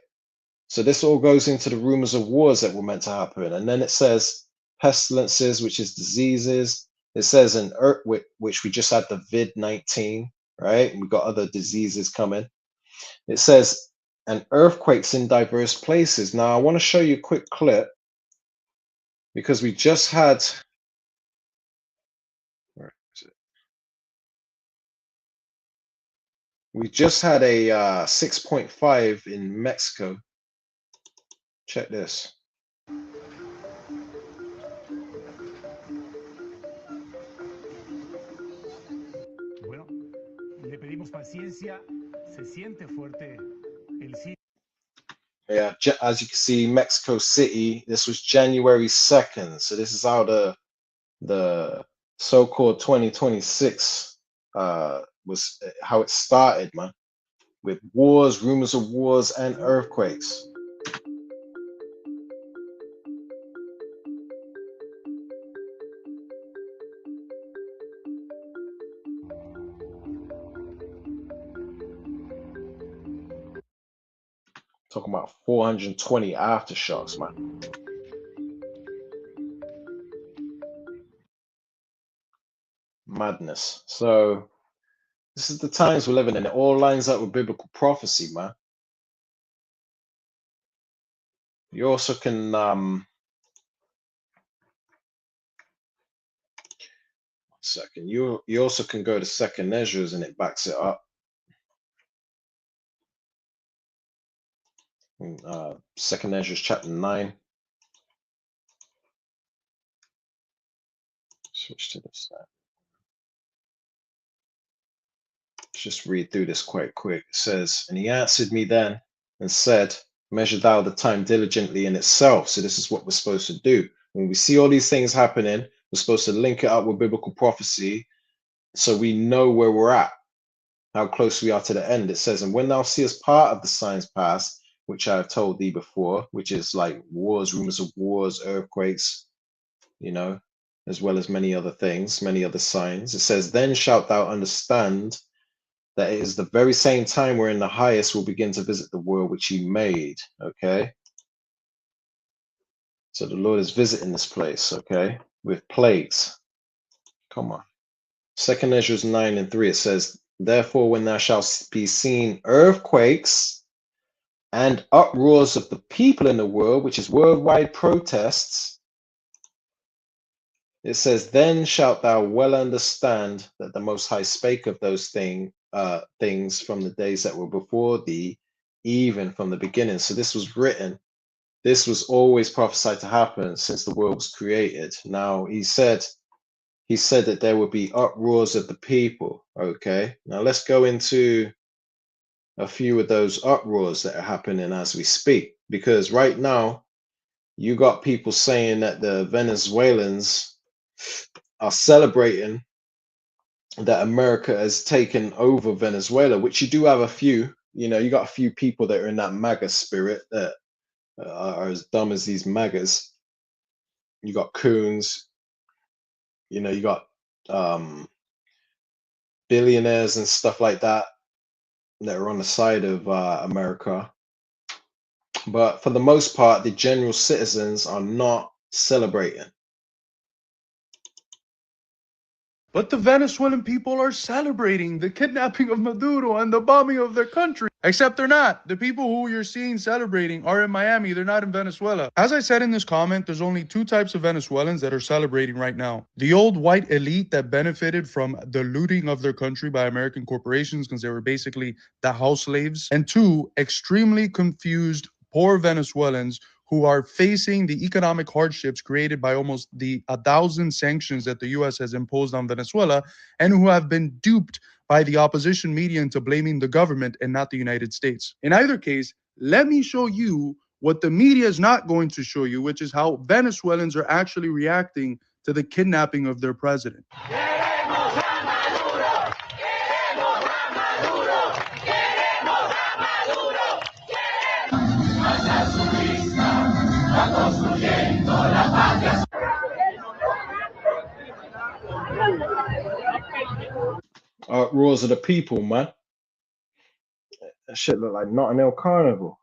So this all goes into the rumors of wars that were meant to happen. And then it says pestilences, which is diseases. It says an which we just had the vid-19, right? And we got other diseases coming. It says, and earthquakes in diverse places. Now, I want to show you a quick clip because we just had, where is it? We just had a 6.5 in Mexico. Check this. Bueno, le pedimos paciencia. Se siente fuerte el sitio. Yeah, as you can see, Mexico City. This was January 2nd. So this is how the so-called 2026 was how it started, man. With wars, rumors of wars, and earthquakes. Talking about 420 aftershocks, man. Madness. So this is the times we're living in. It all lines up with biblical prophecy, man. You also can one second. You also can go to Second Ezra's and it backs it up. Second Ezra's chapter 9. Switch to this now. Let's just read through this quite quick. It says, and he answered me then and said, measure thou the time diligently in itself. So this is what we're supposed to do. When we see all these things happening, we're supposed to link it up with biblical prophecy so we know where we're at, how close we are to the end. It says, and when thou seest part of the signs pass, which I have told thee before, which is like wars, rumors of wars, earthquakes, you know, as well as many other things, many other signs. It says, then shalt thou understand that it is the very same time wherein the highest will begin to visit the world which he made. Okay. So the Lord is visiting this place, okay, with plagues. Come on. Second Ezra's 9:3, it says, therefore, when thou shalt be seen earthquakes and uproars of the people in the world, which is worldwide protests, it says, then shalt thou well understand that the Most High spake of those things from the days that were before thee, even from the beginning. So this was written. This was always prophesied to happen since the world was created. Now he said that there would be uproars of the people. Okay. Now let's go into a few of those uproars that are happening as we speak, because right now you got people saying that the Venezuelans are celebrating that America has taken over Venezuela, which you do have a few. You know, you got a few people that are in that MAGA spirit that are as dumb as these MAGAs. You got Coons, you know, you got billionaires and stuff like that are on the side of America. But for the most part, the general citizens are not celebrating. But the Venezuelan people are celebrating the kidnapping of Maduro and the bombing of their country. Except they're not. The people who you're seeing celebrating are in Miami. They're not in Venezuela. As I said in this comment, there's only two types of Venezuelans that are celebrating right now. The old white elite that benefited from the looting of their country by American corporations because they were basically the house slaves. And two, extremely confused, poor Venezuelans who are facing the economic hardships created by almost 1,000 sanctions that the U.S. has imposed on Venezuela, and who have been duped by the opposition media into blaming the government and not the United States. In either case, let me show you what the media is not going to show you, which is how Venezuelans are actually reacting to the kidnapping of their president. Roars of the people, man. That shit look like Notting Hill Carnival.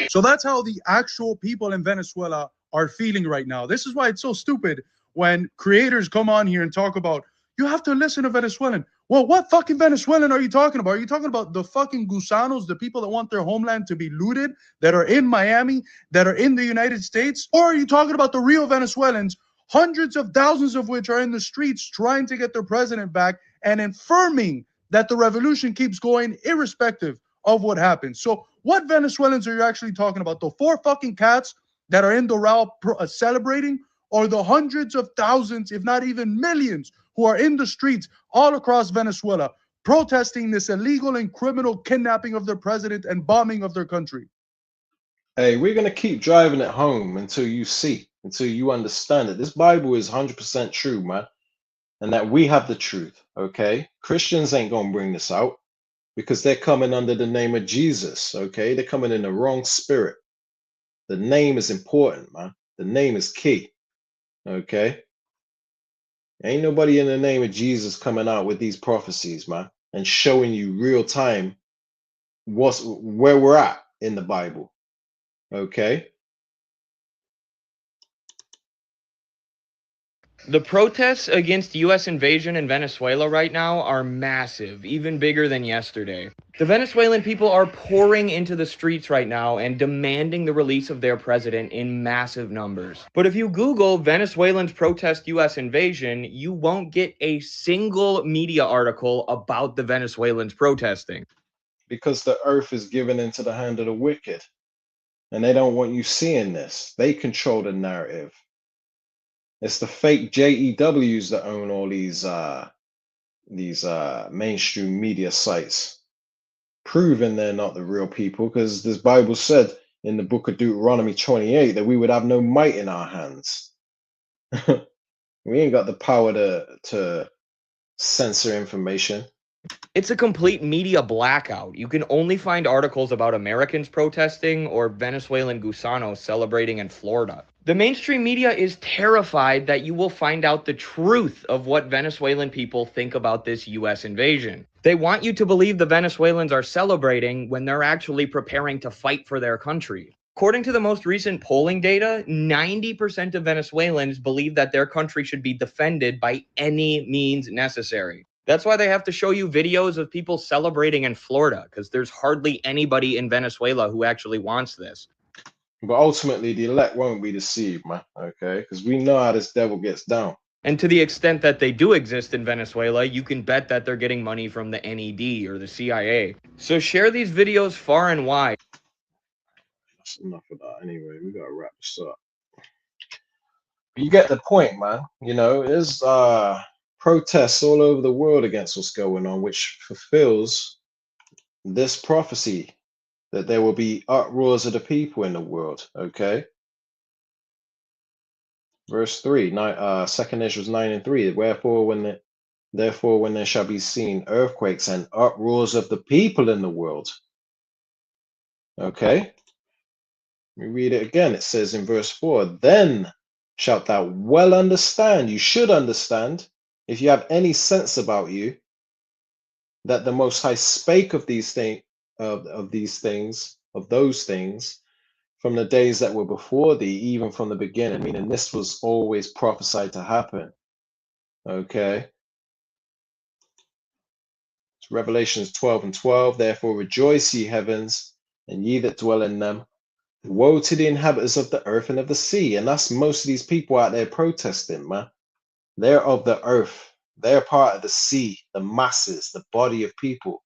So that's how the actual people in Venezuela are feeling right now. This is why it's so stupid when creators come on here and talk about, you have to listen to Venezuelan. Well, what fucking Venezuelan are you talking about? Are you talking about the fucking gusanos, the people that want their homeland to be looted, that are in Miami, that are in the United States? Or are you talking about the real Venezuelans, hundreds of thousands of which are in the streets trying to get their president back and affirming that the revolution keeps going irrespective of what happens? So what Venezuelans are you actually talking about? The 4 fucking cats that are in Doral celebrating, or the hundreds of thousands, if not even millions, who are in the streets all across Venezuela protesting this illegal and criminal kidnapping of their president and bombing of their country? Hey, we're going to keep driving it home until you see, until you understand it. This Bible is 100% true, man. And that we have the truth, okay? Christians ain't going to bring this out, because they're coming under the name of Jesus, okay? They're coming in the wrong spirit. The name is important, man. The name is key, okay? Ain't nobody in the name of Jesus coming out with these prophecies, man, and showing you real time where we're at in the Bible, okay? The protests against U.S. invasion in Venezuela right now are massive, even bigger than yesterday. The Venezuelan people are pouring into the streets right now and demanding the release of their president in massive numbers. But if you Google Venezuelans protest U.S. invasion, you won't get a single media article about the Venezuelans protesting. Because the earth is given into the hand of the wicked, and they don't want you seeing this. They control the narrative. It's the fake JEWs that own all these mainstream media sites, proving they're not the real people, because this Bible said in the book of Deuteronomy 28 that we would have no might in our hands. We ain't got the power to censor information. It's a complete media blackout. You can only find articles about Americans protesting or Venezuelan gusanos celebrating in Florida. The mainstream media is terrified that you will find out the truth of what Venezuelan people think about this U.S. invasion. They want you to believe the Venezuelans are celebrating when they're actually preparing to fight for their country. According to the most recent polling data, 90% of Venezuelans believe that their country should be defended by any means necessary. That's why they have to show you videos of people celebrating in Florida, because there's hardly anybody in Venezuela who actually wants this. But ultimately, the elect won't be deceived, man, okay? Because we know how this devil gets down. And to the extent that they do exist in Venezuela, you can bet that they're getting money from the NED or the CIA. So share these videos far and wide. That's enough of that anyway. We gotta wrap this up. You get the point, man. You know, there's protests all over the world against what's going on, which fulfills this prophecy that there will be uproars of the people in the world. Okay. Verse 3, 2 Ezra 9 and 3. Therefore, when there shall be seen earthquakes and uproars of the people in the world. Okay. We read it again. It says in verse 4, then shalt thou well understand, you should understand, if you have any sense about you, that the Most High spake of these things, of those things, from the days that were before thee, even from the beginning. Meaning this was always prophesied to happen. Okay. It's Revelations 12 and 12. Therefore rejoice, ye heavens, and ye that dwell in them. Woe to the inhabitants of the earth and of the sea. And that's most of these people out there protesting, man. They're of the earth. They're part of the sea, the masses, the body of people.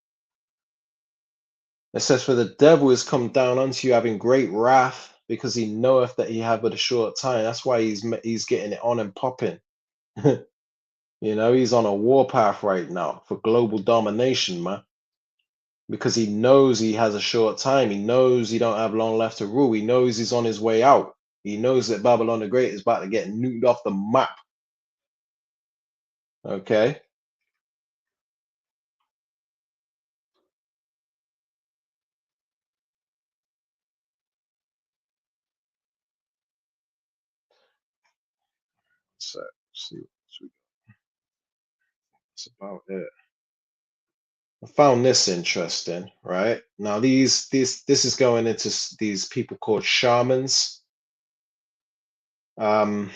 It says, for the devil is come down unto you having great wrath, because he knoweth that he have but a short time. That's why he's getting it on and popping. You know, he's on a warpath right now for global domination, man. Because he knows he has a short time. He knows he don't have long left to rule. He knows he's on his way out. He knows that Babylon the Great is about to get nuked off the map. Okay. So let's see what we got. That's about it. I found this interesting, right? Now this is going into these people called shamans. I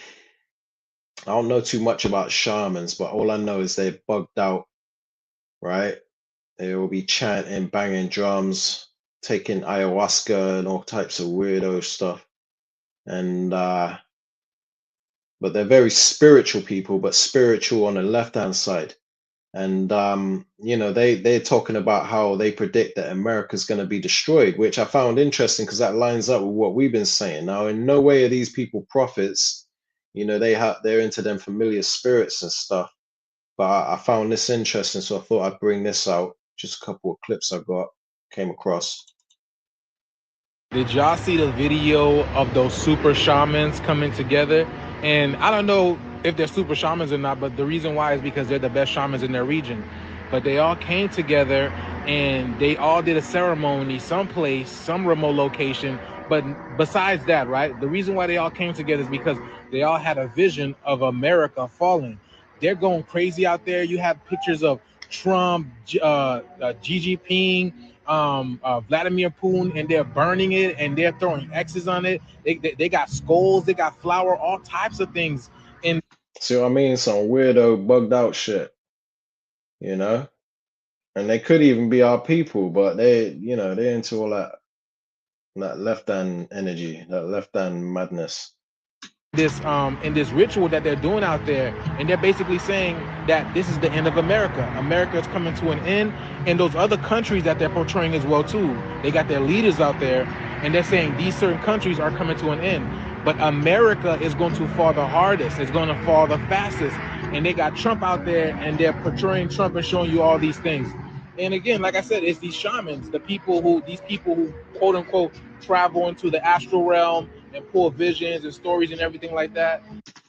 don't know too much about shamans, but all I know is they're bugged out, right? They will be chanting, banging drums, taking ayahuasca and all types of weirdo stuff. And but they're very spiritual people, but spiritual on the left-hand side. And you know, they're talking about how they predict that America's going to be destroyed, which I found interesting because that lines up with what we've been saying. Now, in no way are these people prophets. You know, they're into them familiar spirits and stuff. But I found this interesting, so I thought I'd bring this out. Just a couple of clips I came across. Did y'all see the video of those super shamans coming together? And I don't know if they're super shamans or not, but the reason why is because they're the best shamans in their region. But they all came together and they all did a ceremony someplace, some remote location. But besides that, right, the reason why they all came together is because they all had a vision of America falling. They're going crazy out there. You have pictures of Trump, Xi Jinping, Vladimir Putin, and they're burning it and they're throwing X's on it. They got skulls, they got flour, all types of things. And see what I mean? Some weirdo bugged out shit, you know? And they could even be our people, but they're into all that left-hand energy, that left-hand madness. In this ritual that they're doing out there, and they're basically saying that this is the end of America. America is coming to an end, and those other countries that they're portraying as well too. They got their leaders out there, and they're saying these certain countries are coming to an end. But America is going to fall the hardest. It's going to fall the fastest. And they got Trump out there, and they're portraying Trump and showing you all these things. And again, like I said, it's these shamans, these people who quote unquote travel into the astral realm and pull visions and stories and everything like that.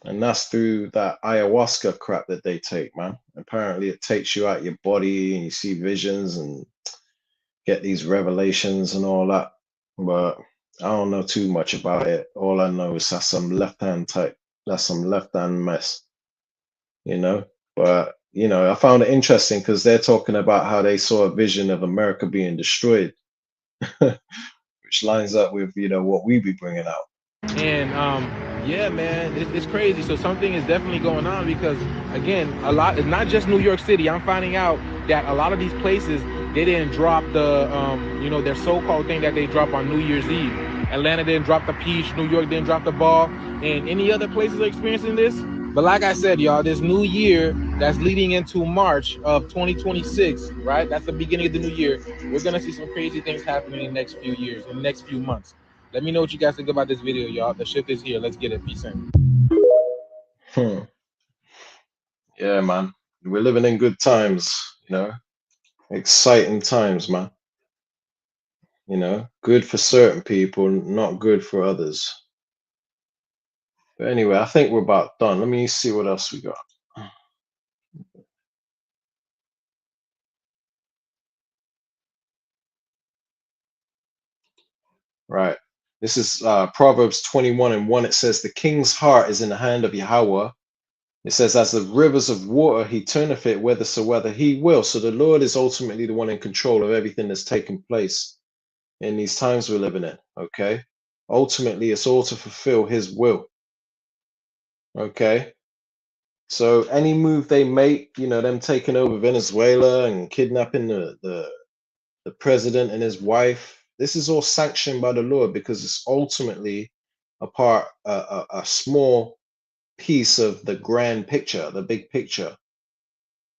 And that's through that ayahuasca crap that they take, man. Apparently it takes you out your body and you see visions and get these revelations and all that. But I don't know too much about it. All I know is that's some left-hand mess, you know? But, you know, I found it interesting because they're talking about how they saw a vision of America being destroyed, which lines up with, you know, what we be bringing out. And yeah, man, it's crazy. So something is definitely going on because, again, it's not just New York City. I'm finding out that a lot of these places, they didn't drop the, you know, their so-called thing that they drop on New Year's Eve. Atlanta didn't drop the peach. New York didn't drop the ball. And any other places are experiencing this. But like I said, y'all, this new year that's leading into March of 2026, right? That's the beginning of the new year. We're going to see some crazy things happening in the next few years, in the next few months. Let me know what you guys think about this video, y'all. The shift is here. Let's get it. Peace in. Yeah, man. We're living in good times, you know. Exciting times, man. You know, good for certain people, not good for others. But anyway, I think we're about done. Let me see what else we got. Right. This is Proverbs 21:1. It says, the king's heart is in the hand of Yahweh. It says, as the rivers of water, he turneth it whithersoever he will. So the Lord is ultimately the one in control of everything that's taking place in these times we're living in. Okay. Ultimately, it's all to fulfill his will. Okay. So any move they make, you know, them taking over Venezuela and kidnapping the president and his wife, this is all sanctioned by the Lord because it's ultimately a small piece of the grand picture, the big picture,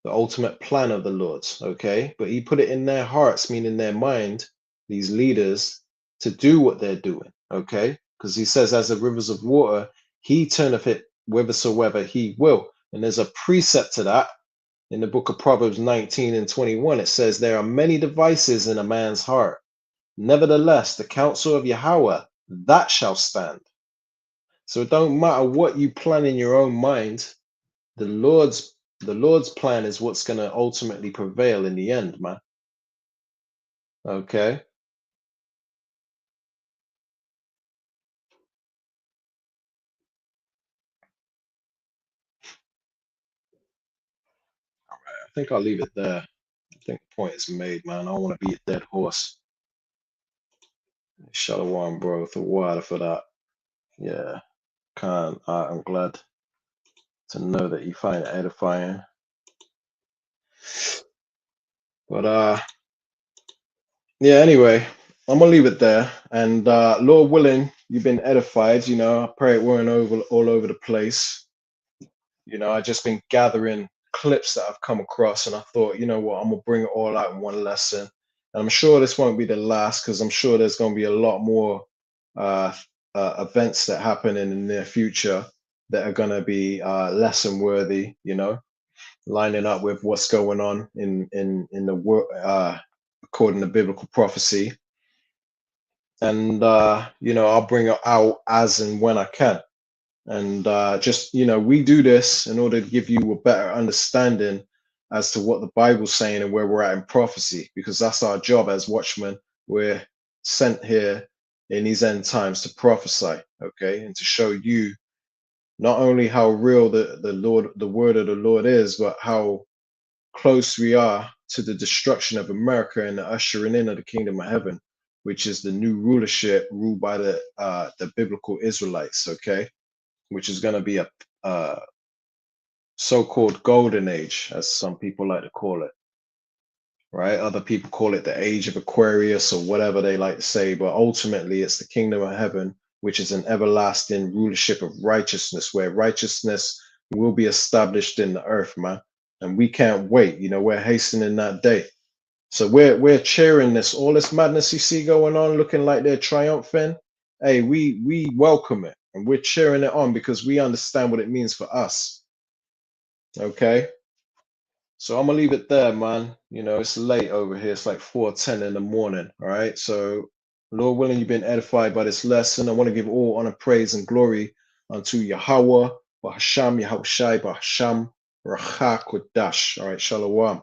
the ultimate plan of the Lord's. Okay, but He put it in their hearts, meaning their mind, these leaders, to do what they're doing. Okay, because He says, as the rivers of water, He turneth it whithersoever He will. And there's a precept to that in the book of Proverbs 19:21. It says, there are many devices in a man's heart. Nevertheless, the counsel of Yahweh, that shall stand. So it don't matter what you plan in your own mind. The Lord's plan is what's going to ultimately prevail in the end, man. Okay. I think I'll leave it there. I think the point is made, man. I don't want to be a dead horse. Shalom, bro. The water for that. Yeah. I'm glad to know that you find it edifying. But yeah, anyway, I'm gonna leave it there. And Lord willing, you've been edified. You know, I pray it weren't all over the place. You know, I just been gathering clips that I've come across, and I thought, you know what, I'm gonna bring it all out in one lesson. And I'm sure this won't be the last, because I'm sure there's gonna be a lot more events that happen in the near future that are gonna be lesson worthy. You know, lining up with what's going on in the world according to biblical prophecy. And you know, I'll bring it out as and when I can. And just, you know, we do this in order to give you a better understanding as to what the Bible's saying and where we're at in prophecy, because that's our job as watchmen. We're sent here in these end times to prophesy, okay, and to show you not only how real the word of the Lord is, but how close we are to the destruction of America and the ushering in of the kingdom of heaven, which is the new rulership ruled by the biblical Israelites, okay, which is going to be a so-called golden age, as some people like to call it, right? Other people call it the age of Aquarius or whatever they like to say, but ultimately it's the kingdom of heaven, which is an everlasting rulership of righteousness, where righteousness will be established in the earth, man. And we can't wait. You know, we're hastening that day. So we're cheering this, all this madness you see going on, looking like they're triumphing. Hey, we welcome it, and we're cheering it on because we understand what it means for us. Okay. So I'm gonna leave it there, man. You know, it's late over here. It's like 4:10 in the morning. All right. So, Lord willing, you've been edified by this lesson. I want to give all honor, praise, and glory unto Yahweh, Bahasham, Yahushai, Bahasham, Racha Kodash. All right, Shalom.